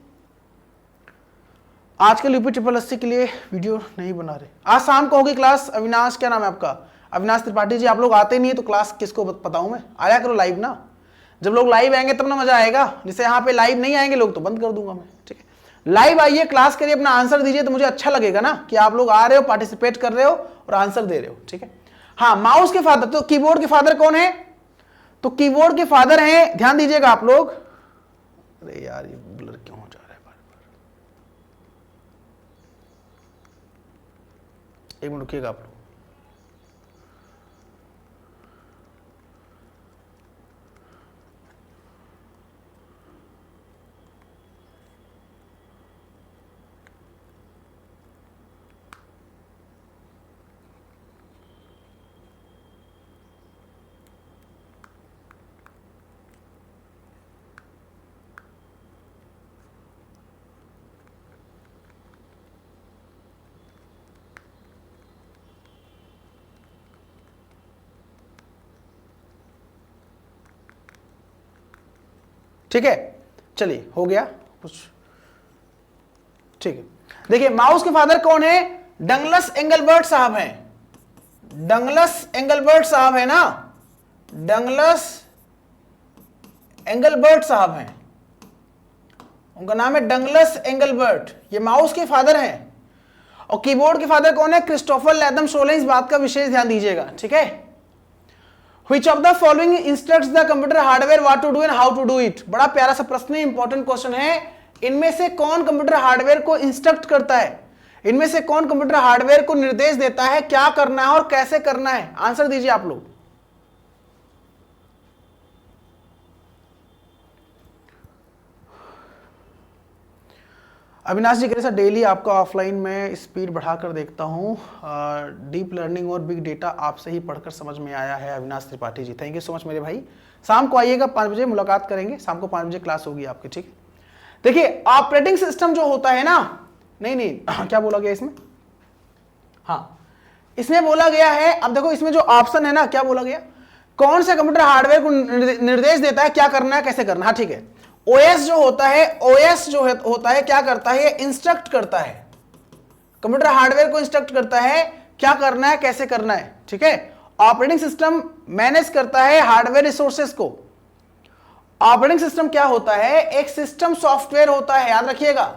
आजकल यूपी 888 के लिए वीडियो नहीं बना रहे। आज शाम को होगी क्लास। अविनाश, क्या नाम है आपका? अविनाश त्रिपाठी जी। आप लोग आते नहीं है तो क्लास किसको बताऊं मैं? आया करो लाइव ना, जब लोग लाइव आएंगे तब ना मजा आएगा। जैसे यहाँ पे लाइव नहीं आएंगे लोग तो बंद कर दूंगा मैं, ठीक है। लाइव आइए, क्लास करिए, अपना आंसर दीजिए, तो मुझे अच्छा लगेगा ना कि आप लोग आ रहे हो, पार्टिसिपेट कर रहे हो और आंसर दे रहे हो। ठीक है, हाँ, माउस के फादर, तो कीबोर्ड के फादर कौन है? तो कीबोर्ड के फादर हैं, ध्यान दीजिएगा आप लोग। अरे यार ये ब्लर क्यों हो जा रहा है बार बार, एक मिनट रुकिएगा आप लोग। ठीक है, चलिए हो गया कुछ। ठीक है, देखिए माउस के फादर कौन है? डगलस एंगलबर्ट साहब हैं। डगलस एंगलबर्ट साहब है ना, डगलस एंगलबर्ट साहब हैं, उनका नाम है डगलस एंगलबर्ट, ये माउस के फादर हैं। और कीबोर्ड के फादर कौन है? Christopher Latham Sholay. इस बात का विशेष ध्यान दीजिएगा। ठीक है, Which of the following instructs the computer hardware what to do and how to do it? बड़ा प्यारा सा प्रश्न है, इंपॉर्टेंट क्वेश्चन है। इनमें से कौन कंप्यूटर हार्डवेयर को इंस्ट्रक्ट करता है? इनमें से कौन कंप्यूटर हार्डवेयर को निर्देश देता है क्या करना है और कैसे करना है? आंसर दीजिए आप लोग। अविनाश जी कह रहे सर डेली आपका ऑफलाइन में स्पीड बढ़ाकर देखता हूँ, डीप लर्निंग और बिग डेटा आपसे ही पढ़कर समझ में आया है। Avinash Tripathi ji, thank you so much मेरे भाई। शाम को आइएगा 5 बजे, मुलाकात करेंगे। शाम को 5 बजे क्लास होगी आपकी। ठीक है, देखिए ऑपरेटिंग सिस्टम जो होता है ना, नहीं क्या बोला गया इसमें? हाँ, इसमें बोला गया है, अब देखो इसमें जो ऑप्शन है ना, क्या बोला गया? कौन सा कंप्यूटर हार्डवेयर को निर्देश देता है क्या करना है कैसे करना है। हाँ ठीक है, ओएस जो होता है, ओएस जो होता है क्या करता है? ये इंस्ट्रक्ट करता है, कंप्यूटर हार्डवेयर को इंस्ट्रक्ट करता है क्या करना है कैसे करना है। ठीक है, ऑपरेटिंग सिस्टम मैनेज करता है हार्डवेयर रिसोर्सेज को। ऑपरेटिंग सिस्टम क्या होता है? एक सिस्टम सॉफ्टवेयर होता है, याद रखिएगा,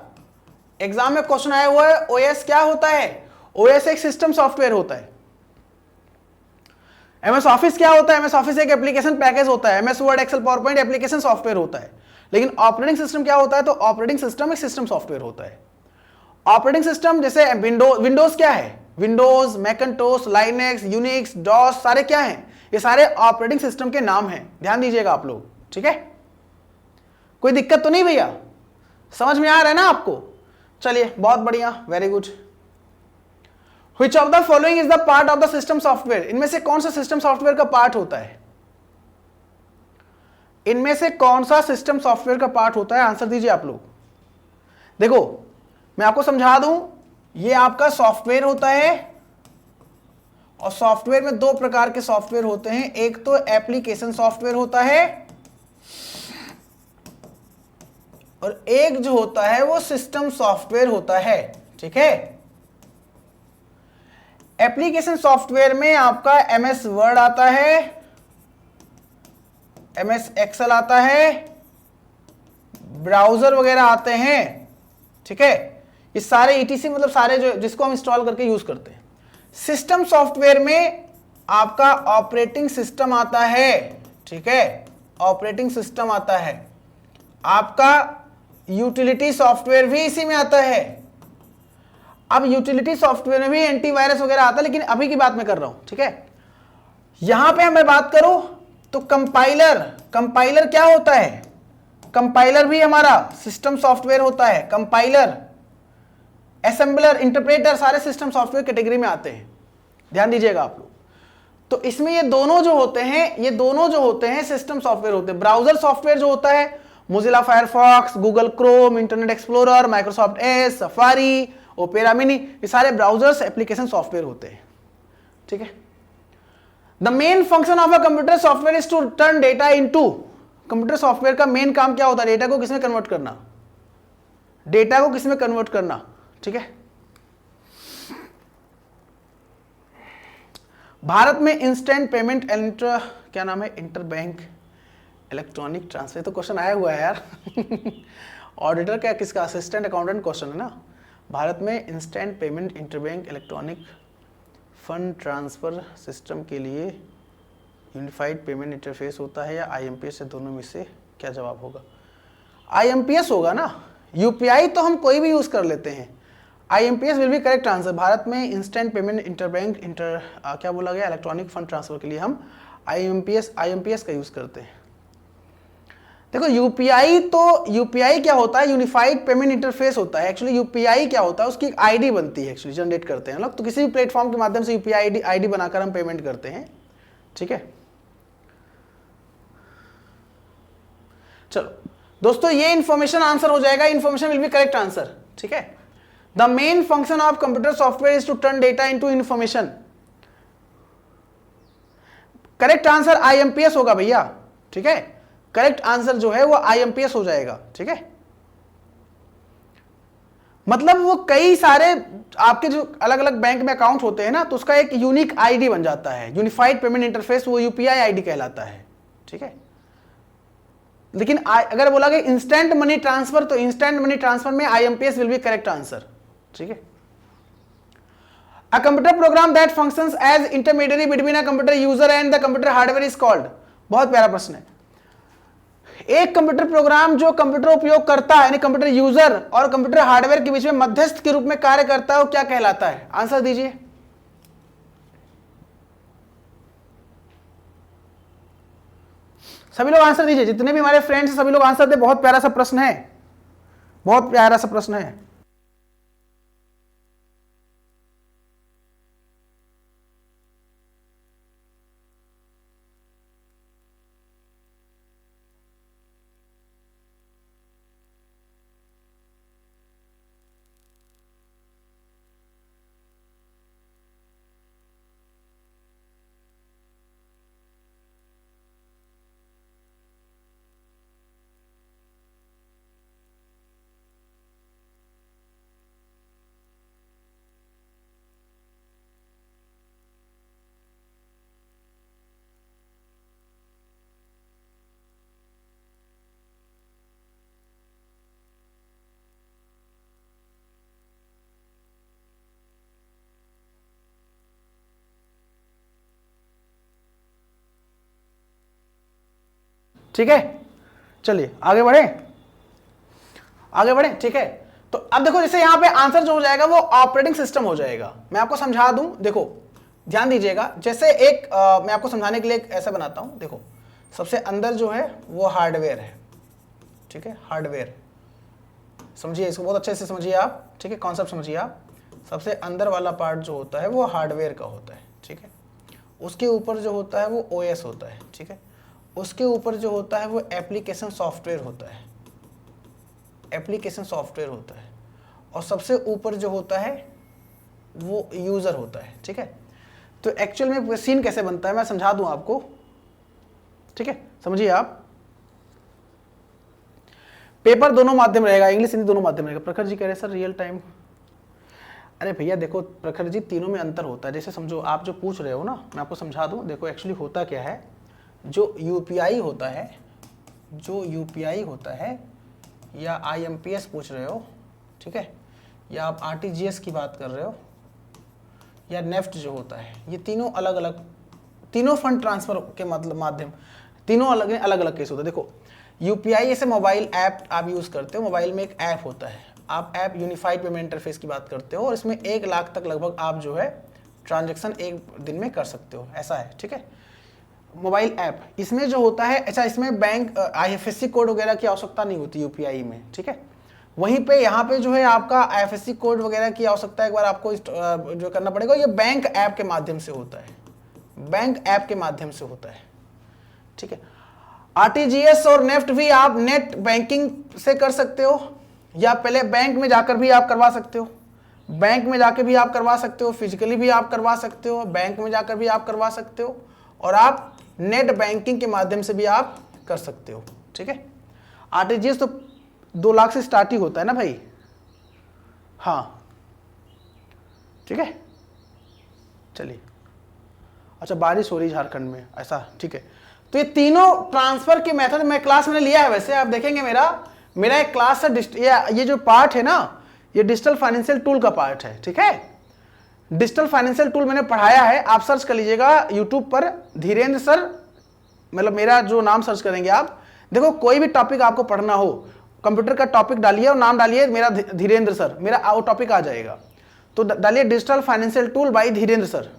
एग्जाम में क्वेश्चन आया हुआ है। ओएस क्या होता है? ओएस एक सिस्टम सॉफ्टवेयर होता है। एमएस ऑफिस क्या होता है? एमएस ऑफिस एक एप्लीकेशन पैकेज होता है। MS Word, Excel, PowerPoint application software होता है। लेकिन ऑपरेटिंग सिस्टम क्या होता है? तो ऑपरेटिंग सिस्टम एक सिस्टम सॉफ्टवेयर होता है। ऑपरेटिंग सिस्टम जैसे विंडोज क्या है? Windows, Macintosh, Linux, Unix, DOS, सारे क्या हैं? ये सारे ऑपरेटिंग सिस्टम के नाम हैं, ध्यान दीजिएगा आप लोग। ठीक है, कोई दिक्कत तो नहीं भैया, समझ में आ रहा है ना आपको? चलिए बहुत बढ़िया, very good. Which of the following is the part of the system software? इनमें से कौन सा सिस्टम सॉफ्टवेयर का पार्ट होता है? इनमें से कौन सा सिस्टम सॉफ्टवेयर का पार्ट होता है? आंसर दीजिए आप लोग। देखो मैं आपको समझा दूं, ये आपका सॉफ्टवेयर होता है, और सॉफ्टवेयर में 2 प्रकार के सॉफ्टवेयर होते हैं। एक तो एप्लीकेशन सॉफ्टवेयर होता है, और एक जो होता है वो सिस्टम सॉफ्टवेयर होता है। ठीक है, एप्लीकेशन सॉफ्टवेयर में आपका एमएस वर्ड आता है, एमएस एक्सेल आता है, ब्राउजर वगैरह आते हैं। ठीक है, ये सारे ईटीसी मतलब सारे जो जिसको हम इंस्टॉल करके यूज करते हैं। सिस्टम सॉफ्टवेयर में आपका ऑपरेटिंग सिस्टम आता है। ठीक है, ऑपरेटिंग सिस्टम आता है। आपका यूटिलिटी सॉफ्टवेयर भी इसी में आता है। अब यूटिलिटी सॉफ्टवेयर में भी एंटीवायरस वगैरह आता है, लेकिन अभी की बात मैं कर रहा हूं। ठीक है, यहां पे मैं बात करूं तो कंपाइलर, कंपाइलर क्या होता है? कंपाइलर भी हमारा सिस्टम सॉफ्टवेयर होता है। कंपाइलर, असेंबलर, इंटरप्रेटर सारे सिस्टम सॉफ्टवेयर कैटेगरी में आते हैं, ध्यान दीजिएगा आप लोग। तो इसमें ये दोनों जो होते हैं, ये दोनों जो होते हैं सिस्टम सॉफ्टवेयर होते हैं। ब्राउजर सॉफ्टवेयर जो होता है, Mozilla Firefox, Google Chrome, internet explorer, Microsoft Edge, Safari, Opera Mini, ये सारे ब्राउजर्स एप्लीकेशन सॉफ्टवेयर होते हैं। ठीक है, the main function of a computer software is to turn data into. Computer software का मेन काम क्या होता है? डेटा को किसमें कन्वर्ट करना, डेटा को किसमें कन्वर्ट करना। ठीक है, भारत में इंस्टेंट पेमेंट क्या नाम है? इंटर बैंक इलेक्ट्रॉनिक ट्रांसफर, तो क्वेश्चन आया हुआ है यार ऑडिटर क्या, किसका, असिस्टेंट अकाउंटेंट क्वेश्चन है ना। भारत में instant payment interbank electronic fund transfer system के लिए यूनिफाइड पेमेंट इंटरफेस होता है या आईएमपीएस, से दोनों में से क्या जवाब होगा? आईएमपीएस होगा ना, यूपीआई तो हम कोई भी यूज कर लेते हैं। IMPS will be correct answer. Bharat में इंस्टेंट पेमेंट इंटरबैंक क्या बोला गया, इलेक्ट्रॉनिक फंड ट्रांसफर के लिए हम आईएमपीएस का यूज करते हैं। देखो यूपीआई क्या होता है, यूनिफाइड पेमेंट इंटरफेस होता है। एक्चुअली यूपीआई क्या होता है, उसकी एक आईडी बनती है, एक्चुअली जनरेट करते हैं लोग, तो किसी भी प्लेटफॉर्म के माध्यम से यूपीआई आईडी बनाकर हम पेमेंट करते हैं। ठीक है, चलो दोस्तों, ये इंफॉर्मेशन आंसर हो जाएगा, information will be correct answer. ठीक है, the main function of computer software is to turn data into information. Correct answer IMPS होगा भैया। ठीक है, करेक्ट आंसर जो है वो आईएमपीएस हो जाएगा। ठीक है, मतलब वो कई सारे आपके जो अलग अलग बैंक में अकाउंट होते हैं ना, तो उसका एक यूनिक आईडी बन जाता है, यूनिफाइड पेमेंट इंटरफेस, वो यूपीआई आईडी कहलाता है। ठीक है, लेकिन अगर बोला गया इंस्टेंट मनी ट्रांसफर, तो इंस्टेंट मनी ट्रांसफर में IMPS will be correct answer. ठीक है, a computer program that functions as intermediary between a computer user and the computer hardware is called. बहुत प्यारा प्रश्न है। एक कंप्यूटर प्रोग्राम जो कंप्यूटर उपयोग करता है, यानी कंप्यूटर यूजर और कंप्यूटर हार्डवेयर के बीच में मध्यस्थ के रूप में कार्य करता है, वो क्या कहलाता है? आंसर दीजिए। सभी लोग आंसर दीजिए, जितने भी हमारे फ्रेंड्स हैं सभी लोग आंसर दे। बहुत प्यारा सा प्रश्न है, बहुत प्यारा सा प्रश्न है। ठीक है, चलिए आगे बढ़े, आगे बढ़े। ठीक है, तो अब देखो, जैसे यहां पे आंसर जो हो जाएगा वो ऑपरेटिंग सिस्टम हो जाएगा। मैं आपको समझा दूं, देखो ध्यान दीजिएगा। जैसे एक मैं आपको समझाने के लिए एक ऐसा बनाता हूं। देखो, सबसे अंदर जो है वो हार्डवेयर है। ठीक है, हार्डवेयर समझिए, इसको बहुत अच्छे से समझिए आप। ठीक है, कॉन्सेप्ट समझिए आप। सबसे अंदर वाला पार्ट जो होता है वो हार्डवेयर का होता है। ठीक है, उसके ऊपर जो होता है वो ओएस होता है। ठीक है, उसके ऊपर जो होता है वो एप्लीकेशन सॉफ्टवेयर होता है, एप्लीकेशन सॉफ्टवेयर होता है, और सबसे ऊपर जो होता है वो यूजर होता है। ठीक है, तो एक्चुअल में सीन कैसे बनता है मैं समझा दूं आपको। ठीक है, समझिए आप। पेपर दोनों माध्यम रहेगा, इंग्लिश हिंदी दोनों माध्यम रहेगा। प्रखर जी कह रहे सर रियल टाइम। अरे भैया देखो प्रखर जी, तीनों में अंतर होता है। जैसे समझो आप जो पूछ रहे हो ना, मैं आपको समझा दूं। देखो एक्चुअली होता क्या है, जो यूपीआई होता है, जो यूपीआई होता है, या आईएमपीएस पूछ रहे हो, ठीक है, या आप आरटीजीएस की बात कर रहे हो, या नेफ्ट जो होता है, ये तीनों अलग अलग, तीनों फंड ट्रांसफर के मतलब माध्यम, तीनों अलग अलग केस होता है। देखो यूपीआई जैसे मोबाइल ऐप आप यूज़ करते हो, मोबाइल में एक ऐप होता है, आप ऐप यूनिफाइड पेमेंट इंटरफेस की बात करते हो, और इसमें 1 लाख तक लगभग आप जो है ट्रांजेक्शन एक दिन में कर सकते हो, ऐसा है। ठीक है, मोबाइल ऐप, इसमें जो होता है, अच्छा इसमें बैंक आईएफएससी कोड वगैरह की आवश्यकता नहीं होती यूपीआई में। ठीक है, वहीं पे यहाँ पे जो है आपका आईएफएससी कोड वगैरह की आवश्यकता एक बार आपको जो करना पड़ेगा, ये बैंक ऐप के माध्यम से होता है, बैंक ऐप के माध्यम से होता है। ठीक है, आरटीजीएस और नेफ्ट भी आप नेट बैंकिंग से कर सकते हो, या पहले बैंक में जाकर भी आप करवा सकते हो, बैंक में जाकर भी आप करवा सकते हो, फिजिकली भी आप करवा सकते हो, बैंक में जाकर भी आप करवा सकते हो, और आप नेट बैंकिंग के माध्यम से भी आप कर सकते हो। ठीक है, आरटीजीएस तो 2 लाख से स्टार्ट ही होता है ना भाई। हाँ ठीक है, चलिए। अच्छा बारिश हो रही झारखंड में, ऐसा, ठीक है। तो ये तीनों ट्रांसफर के मेथड में क्लास मैंने लिया है, वैसे आप देखेंगे मेरा मेरा एक क्लास है, ये जो पार्ट है ना, ये डिजिटल फाइनेंशियल टूल का पार्ट है, ठीक है। डिजिटल फाइनेंशियल टूल मैंने पढ़ाया है, आप सर्च कर लीजिएगा यूट्यूब पर धीरेन्द्र सर, मतलब मेरा जो नाम सर्च करेंगे आप, देखो कोई भी टॉपिक आपको पढ़ना हो, कंप्यूटर का टॉपिक डालिए और नाम डालिए मेरा धीरेन्द्र सर, मेरा वो टॉपिक आ जाएगा। तो डालिए digital financial tool by Dhirendra sir,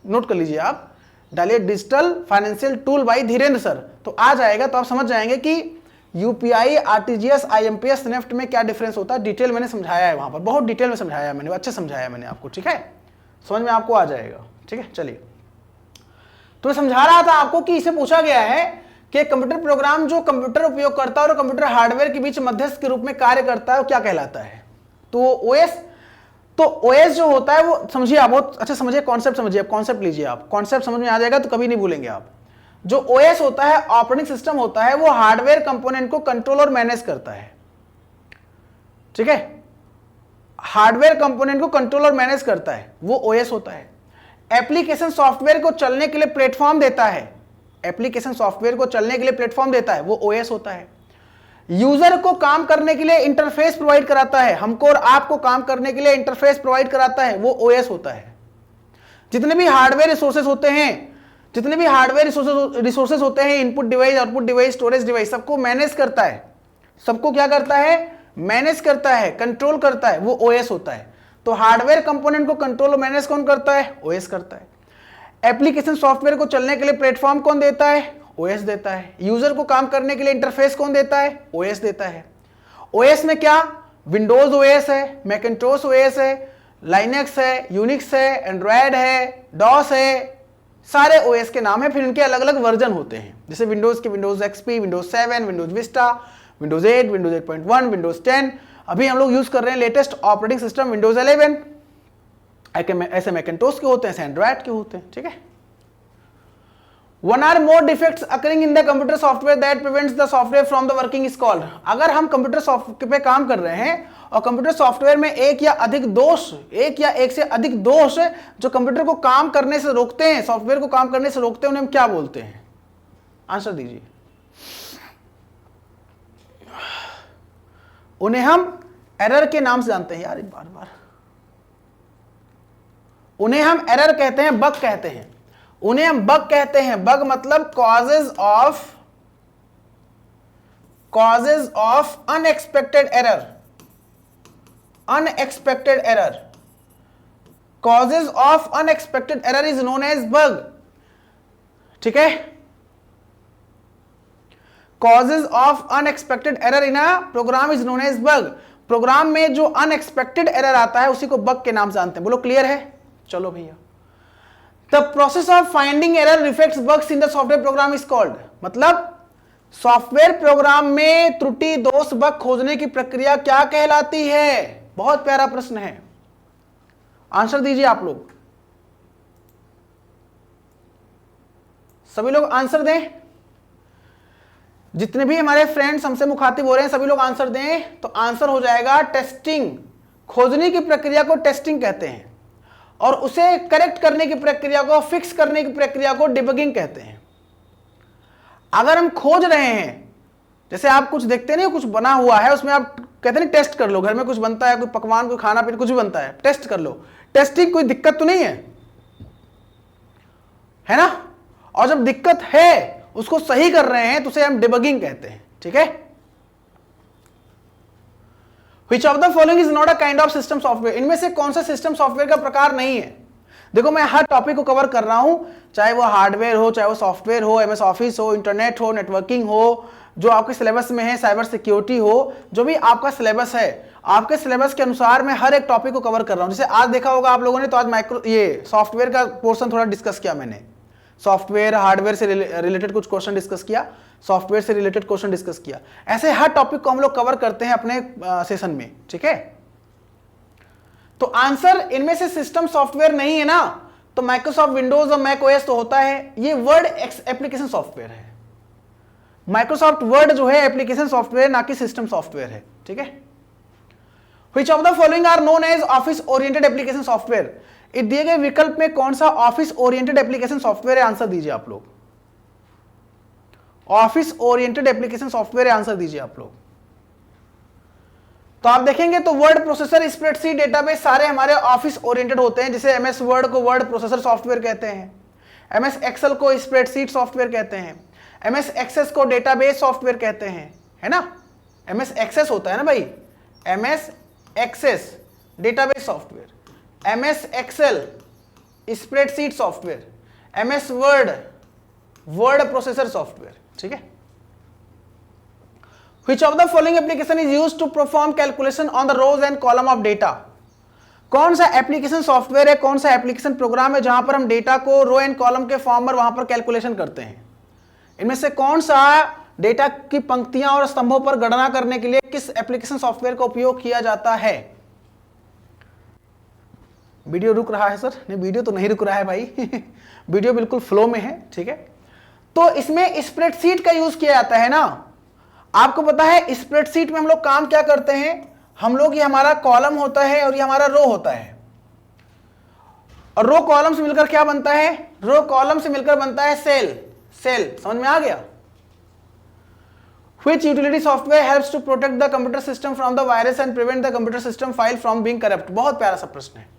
note कर लीजिए आप, डालिए digital financial tool by Dhirendra sir, तो आ जाएगा। तो आप समझ जाएंगे कि यूपीआई, आरटीजीएस, आईएमपीएस, नेफ्ट में क्या डिफरेंस होता है। डिटेल मैंने समझाया है, वहां पर बहुत डिटेल में समझाया है मैंने, अच्छे समझाया है मैंने आपको, ठीक है, समझ में आपको आ जाएगा, ठीक है। चलिए, तो मैं समझा रहा था आपको कि इसे पूछा गया है कि कंप्यूटर प्रोग्राम जो कंप्यूटर उपयोगकर्ता और कंप्यूटर हार्डवेयर के बीच मध्यस्थ के रूप में कार्य करता है वो क्या कहलाता है। तो ओएस, तो ओएस जो होता है वो समझिए आप, बहुत अच्छा समझिए, कॉन्सेप्ट समझिए, कॉन्सेप्ट लीजिए आप, कॉन्सेप्ट समझ में आ जाएगा तो कभी नहीं भूलेंगे आप। जो ओएस होता है, ऑपरेटिंग सिस्टम होता है, वो हार्डवेयर कंपोनेंट को कंट्रोल और मैनेज करता है, ठीक है। हार्डवेयर कंपोनेंट को कंट्रोल और मैनेज करता है, वो ओएस होता है। एप्लीकेशन सॉफ्टवेयर को चलने के लिए प्लेटफॉर्म देता है, एप्लीकेशन सॉफ्टवेयर को चलने के लिए प्लेटफॉर्म देता है, वो ओएस होता है। यूजर को काम करने के लिए इंटरफेस प्रोवाइड कराता है, हमको और आपको काम करने के लिए इंटरफेस प्रोवाइड कराता है, वो ओएस होता है। जितने भी हार्डवेयर रिसोर्सेज होते हैं, जितने भी हार्डवेयर रिसोर्सेज होते हैं, input device, output device, storage device, सबको मैनेज करता है, सबको क्या करता है, मैनेज करता है, कंट्रोल करता है, वो ओएस होता है। तो हार्डवेयर कंपोनेंट को कंट्रोल और मैनेज कौन करता है, ओएस करता है। एप्लीकेशन सॉफ्टवेयर को चलने के लिए प्लेटफॉर्म कौन देता है, ओएस देता है। यूजर को काम करने के लिए इंटरफेस कौन देता है, ओएस देता है। ओएस में क्या, विंडोज ओएस है, मैकिन्टोश ओएस है, लाइनेक्स है, यूनिक्स है, एंड्रॉयड है, डॉस है, सारे ओएस के नाम है। फिर इनके अलग अलग वर्जन होते हैं, जैसे विंडोज के Windows XP, Windows 7, Windows Vista, Windows 8, Windows 8.1, Windows 10। अभी हम लोग यूज कर रहे हैं लेटेस्ट ऑपरेटिंग सिस्टम विंडोज 11। ऐसे मैकिन्टोश के होते हैं, ऐसे एंड्रॉयड के होते हैं, ठीक है। One or more defects occurring in the computer software that prevents the software from the working is called। अगर हम कंप्यूटर सॉफ्टवेयर पे काम कर रहे हैं और कंप्यूटर सॉफ्टवेयर में एक या एक से अधिक दोष जो कंप्यूटर को काम करने से रोकते हैं, सॉफ्टवेयर को काम करने से रोकते हैं, उन्हें हम क्या बोलते हैं, आंसर दीजिए। उन्हें हम एरर के नाम से जानते हैं, यार बार बार, उन्हें हम एरर कहते हैं, बग कहते हैं, उन्हें हम बग कहते हैं। बग मतलब causes of unexpected error, unexpected error, causes of unexpected error is known as bug, ठीक है। Causes of unexpected error in a program is known as bug. Program में जो अनएक्सपेक्टेड एरर आता है उसी को बग के नाम से जानते हैं। बोलो क्लियर है, चलो भैया। The process of finding error defects bugs in the software program is called, मतलब सॉफ्टवेयर प्रोग्राम में त्रुटि दोष बग खोजने की प्रक्रिया क्या कहलाती है। बहुत प्यारा प्रश्न है, आंसर दीजिए आप लोग, सभी लोग आंसर दें। जितने भी हमारे फ्रेंड्स हमसे मुखातिब हो रहे हैं सभी लोग आंसर दें। तो आंसर हो जाएगा टेस्टिंग। खोजने की प्रक्रिया को टेस्टिंग कहते हैं और उसे करेक्ट करने की प्रक्रिया को, फिक्स करने की प्रक्रिया को डिबगिंग कहते हैं। अगर हम खोज रहे हैं, जैसे आप कुछ देखते नहीं, कुछ बना हुआ है उसमें आप कहते नहीं टेस्ट कर लो, घर में कुछ बनता है, कोई पकवान, कोई खाना पीना कुछ भी बनता है, टेस्ट कर लो। टेस्टिंग कोई दिक्कत तो नहीं है ना। और जब दिक्कत है उसको सही कर रहे हैं तो उसे हम डिबगिंग कहते हैं, ठीक है। Which of the following is not a kind of system software? इनमें से कौन सा सिस्टम सॉफ्टवेयर का प्रकार नहीं है। देखो मैं हर टॉपिक को कवर कर रहा हूं, चाहे वो हार्डवेयर हो, चाहे वो सॉफ्टवेयर हो, एमएस ऑफिस हो, इंटरनेट हो, नेटवर्किंग हो, जो आपके सिलेबस में है, साइबर सिक्योरिटी हो, जो भी आपका सिलेबस है, आपके सिलेबस के अनुसार मैं हर एक टॉपिक को कवर कर रहा हूं। जैसे आज देखा होगा आप लोगों ने, तो आज ये सॉफ्टवेयर का पोर्शन थोड़ा डिस्कस किया मैंने, सॉफ्टवेयर हार्डवेयर से रिलेटेड कुछ क्वेश्चन डिस्कस किया, सॉफ्टवेयर से रिलेटेड क्वेश्चन डिस्कस किया। ऐसे हर टॉपिक को हम लोग कवर करते हैं अपने सेशन में, ठीक है। तो आंसर इनमें से सिस्टम सॉफ्टवेयर नहीं है ना, तो माइक्रोसॉफ्ट विंडोज और मैक ओएस तो होता है, ये वर्ड एप्लीकेशन सॉफ्टवेयर है। माइक्रोसॉफ्ट वर्ड जो है एप्लीकेशन सॉफ्टवेयर, ना कि सिस्टम सॉफ्टवेयर है, ठीक है। Which of the following are known as office oriented application software? इस दिए गए विकल्प में कौन सा ऑफिस ओरिएंटेड एप्लीकेशन सॉफ्टवेयर है, आंसर दीजिए आप लोग। ऑफिस ओरिएंटेड एप्लीकेशन सॉफ्टवेयर है, आंसर दीजिए आप लोग। तो आप देखेंगे तो वर्ड प्रोसेसर, स्प्रेडशीट, डेटाबेस सारे हमारे ऑफिस ओरिएंटेड होते हैं। जैसे एमएस वर्ड को वर्ड प्रोसेसर सॉफ्टवेयर कहते हैं, एमएस एक्सेल को स्प्रेडशीट सॉफ्टवेयर कहते हैं, एमएस एक्सेस को डेटाबेस सॉफ्टवेयर कहते हैं, है ना। एमएस एक्सेस होता है ना भाई, MS Access database software, MS Excel spreadsheet software, MS Word word processor software, ठीक है। Which of the following application is used to perform calculation on the rows and column of data? कौन सा application software है, कौन सा application program है जहां पर हम डेटा को रो एंड कॉलम के फॉर्म पर वहां पर कैलकुलेशन करते हैं? इनमें से कौन सा डेटा की पंक्तियां और स्तंभों पर गणना करने के लिए किस एप्लीकेशन सॉफ्टवेयर का उपयोग किया जाता है? वीडियो रुक रहा है सर? नहीं, वीडियो तो नहीं रुक रहा है भाई वीडियो बिल्कुल फ्लो में है, ठीक है। तो इसमें स्प्रेडशीट का यूज किया जाता है ना। आपको पता है स्प्रेडशीट में हम लोग काम क्या करते हैं, हम लोग, ये हमारा कॉलम होता है और ये हमारा रो होता है, और रो कॉलम से मिलकर क्या बनता है, रो कॉलम से मिलकर बनता है सेल। सेल समझ में आ गया। Which utility software helps to protect the computer system from the virus and prevent the computer system file from being corrupt? बहुत प्यारा सा प्रश्न है।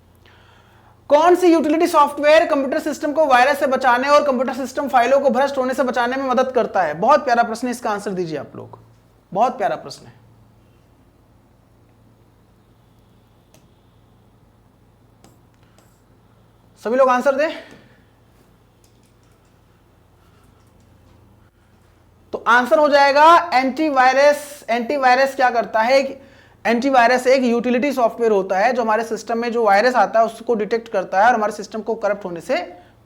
कौन सी यूटिलिटी सॉफ्टवेयर कंप्यूटर सिस्टम को वायरस से बचाने और कंप्यूटर सिस्टम फाइलों को भ्रष्ट होने से बचाने में मदद करता है? बहुत प्यारा प्रश्न है, इसका आंसर दीजिए आप लोग। बहुत प्यारा प्रश्न है। सभी लोग आंसर दें। तो आंसर हो जाएगा एंटीवायरस। एंटीवायरस क्या करता है? एंटीवायरस एक यूटिलिटी सॉफ्टवेयर होता है जो हमारे सिस्टम में जो वायरस आता है उसको डिटेक्ट करता है और हमारे सिस्टम को करप्ट होने से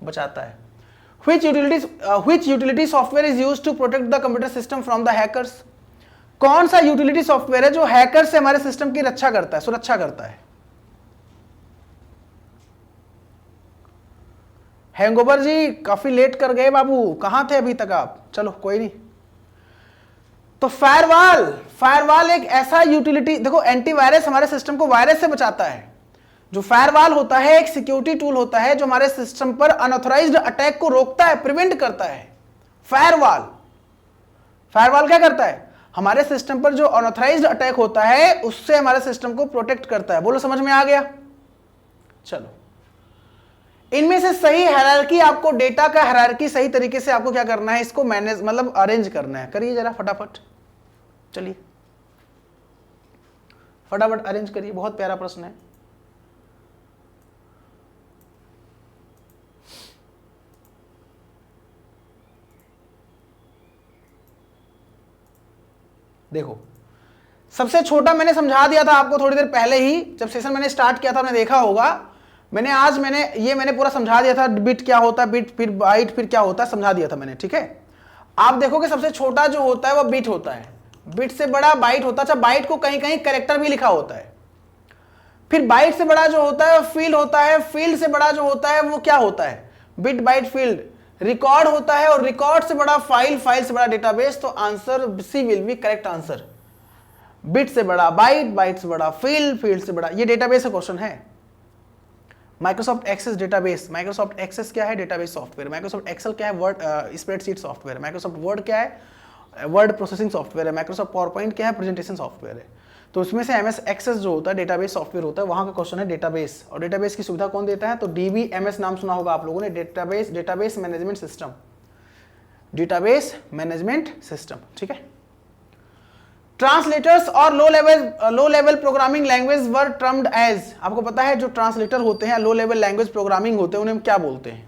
बचाता है। Which utility software is used to protect the computer system from the hackers? कौन सा यूटिलिटी सॉफ्टवेयर है जो हैकर से हमारे सिस्टम की रक्षा करता है, सुरक्षा करता है? हैंगओवर जी काफी लेट कर गए बाबू, कहां थे अभी तक आप? चलो कोई नहीं। तो फायरवॉल, फायरवॉल एक ऐसा यूटिलिटी, देखो एंटीवायरस हमारे सिस्टम को वायरस से बचाता है। जो फायरवॉल होता है एक सिक्योरिटी टूल होता है जो हमारे सिस्टम पर अनऑथराइज्ड अटैक को रोकता है, प्रिवेंट करता है। फायरवॉल, फायरवॉल क्या करता है? हमारे सिस्टम पर जो अनऑथराइज्ड अटैक होता है उससे हमारे सिस्टम को प्रोटेक्ट करता है। बोलो समझ में आ गया? चलो, इनमें से सही हायरार्की, आपको डेटा का हायरार्की सही तरीके से आपको क्या करना है, इसको मैनेज मतलब अरेंज करना है। करिए जरा फटाफट, चलिए फटाफट अरेंज करिए। बहुत प्यारा प्रश्न है। देखो, सबसे छोटा मैंने समझा दिया था आपको थोड़ी देर पहले ही, जब सेशन मैंने स्टार्ट किया था, आपने देखा होगा। मैंने पूरा समझा दिया था, बिट क्या होता है, बिट फिर बाइट फिर क्या होता है, समझा दिया था मैंने, ठीक है। आप देखोगे सबसे छोटा जो होता है वो बिट होता है, बिट से बड़ा बाइट होता है। अच्छा, बाइट को कहीं कहीं कैरेक्टर भी लिखा होता है। फिर बाइट से बड़ा जो होता है वो फील्ड होता है, फील्ड से बड़ा जो होता है वो क्या होता है, बिट बाइट फील्ड। रिकॉर्ड होता है, और रिकॉर्ड से बड़ा फाइल, फाइल से बड़ा डेटाबेस। तो answer C will be correct answer. Bit से बड़ा बाइट, बाइट से बड़ा फील्ड, फील्ड से बड़ा, ये डेटाबेस का क्वेश्चन है। Microsoft Access database, Microsoft Access क्या है? Database software. माइक्रोसॉफ्ट एक्सेल क्या है? Word spreadsheet software. Microsoft Word क्या है? वर्ड प्रोसेसिंग सॉफ्टवेयर है। माइक्रोसॉफ्ट पावरपॉइंट क्या है? प्रेजेंटेशन सॉफ्टवेयर है। तो उसमें से एमएस एक्सेस जो होता है डेटाबेस सॉफ्टवेयर होता है, वहां का क्वेश्चन है डेटाबेस। और डेटाबेस की सुविधा कौन देता है? तो डीबीएमएस नाम सुना होगा आप लोगों ने, database management system, database management system, ठीक है। ट्रांसलेटर्स और low level programming language were termed as, आपको पता है जो ट्रांसलेटर होते हैं, लो लेवल लैंग्वेज प्रोग्रामिंग होते हैं, उन्हें हम क्या बोलते हैं?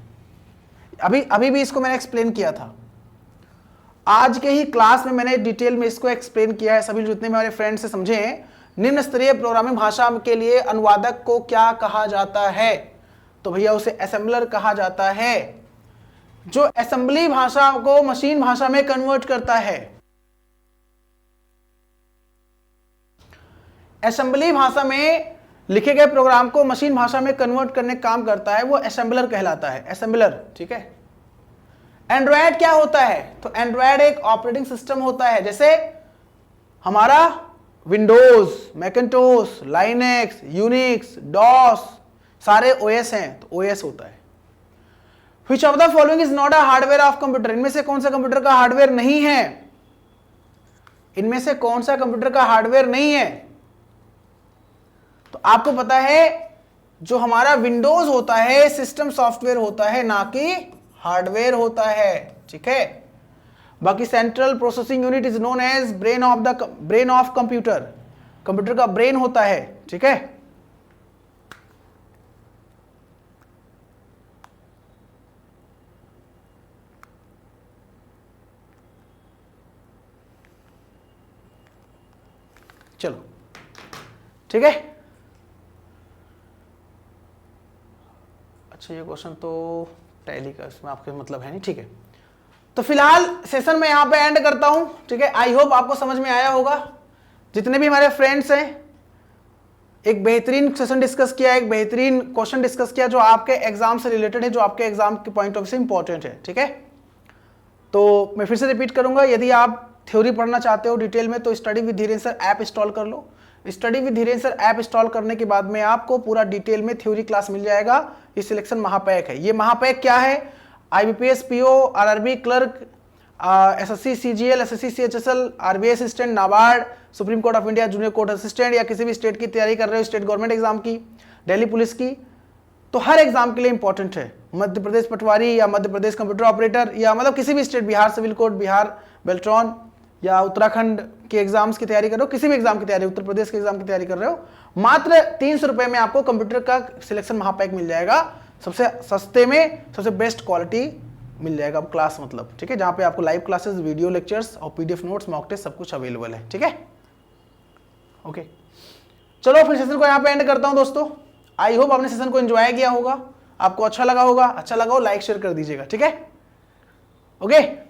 अभी भी इसको मैंने एक्सप्लेन किया था। आज के ही क्लास में मैंने डिटेल में इसको एक्सप्लेन किया है। सभी जितने मेरे फ्रेंड्स से समझे हैं, निम्न स्तरीय प्रोग्रामिंग भाषा के लिए अनुवादक को क्या कहा जाता है? तो भैया उसे असेंबलर कहा जाता है, जो असेंबली भाषा को मशीन भाषा में कन्वर्ट करता है। असेंबली भाषा में लिखे गए प्रोग्राम को मशीन भाषा में कन्वर्ट करने का काम करता है, वो असेंबलर कहलाता है, असेंबलर, ठीक है। एंड्रॉयड क्या होता है? तो एंड्रॉयड एक ऑपरेटिंग सिस्टम होता है, जैसे हमारा Windows, Macintosh, Linux, Unix, DOS, सारे ओएस हैं, तो ओएस होता है। Which of the following is not a hardware of computer? इनमें से कौन सा कंप्यूटर का हार्डवेयर नहीं है? इनमें से कौन सा कंप्यूटर का हार्डवेयर नहीं है? तो आपको पता है जो हमारा विंडोज होता है सिस्टम सॉफ्टवेयर होता है, ना कि हार्डवेयर होता है, ठीक है। बाकी central processing unit is known as brain of computer, computer का ब्रेन होता है, ठीक है। चलो ठीक है। अच्छा ये क्वेश्चन तो टैली का, इसमें आपके मतलब है नहीं, ठीक है। तो फिलहाल सेशन में यहां पे एंड करता हूं, ठीक है। आई होप आपको समझ में आया होगा। जितने भी हमारे फ्रेंड्स हैं, एक बेहतरीन सेशन डिस्कस किया, एक बेहतरीन क्वेश्चन डिस्कस किया जो आपके एग्जाम से रिलेटेड है, जो आपके एग्जाम के पॉइंट ऑफ व्यू से इंपॉर्टेंट है, ठीक है। तो मैं फिर से रिपीट करूंगा, यदि आप थ्योरी पढ़ना चाहते हो डिटेल में तो study with Dhirendra sir app install कर लो। Study with Dhirendra sir app install करने के बाद में आपको पूरा डिटेल में थ्योरी क्लास मिल जाएगा। ये सिलेक्शन महापैक है। ये महापैक क्या है? IBPS PO, RRB clerk, SSC CGL, SSC CHSL, RBI assistant, NABARD, supreme court of India junior court assistant, या किसी भी स्टेट की तैयारी कर रहे हो, स्टेट गवर्नमेंट एग्जाम की, दिल्ली पुलिस की, तो हर एग्जाम के लिए इंपॉर्टेंट है। मध्य प्रदेश पटवारी या मध्य प्रदेश कंप्यूटर ऑपरेटर या मतलब किसी भी state, Bihar civil code, Bihar Beltron, या उत्तराखंड के एग्जाम्स की तैयारी कर रहे हो, किसी भी एग्जाम की तैयारी, उत्तर प्रदेश के एग्जाम की तैयारी कर रहे हो, मात्र 300 रुपए में आपको कंप्यूटर का सिलेक्शन महापैक मिल जाएगा। सबसे सस्ते में सबसे बेस्ट क्वालिटी मिल जाएगा क्लास, मतलब ठीक है, जहां पे आपको लाइव क्लासेस, वीडियो लेक्चर्स और PDF नोट्स, मॉक टेस्ट सब कुछ अवेलेबल है, ठीक है। ओके चलो फिर सेशन को यहाँ पे एंड करता हूं दोस्तों। आई होप आपने सेशन को एंजॉय किया होगा, आपको अच्छा लगा होगा। अच्छा लगा हो लाइक शेयर कर दीजिएगा, ठीक है। ओके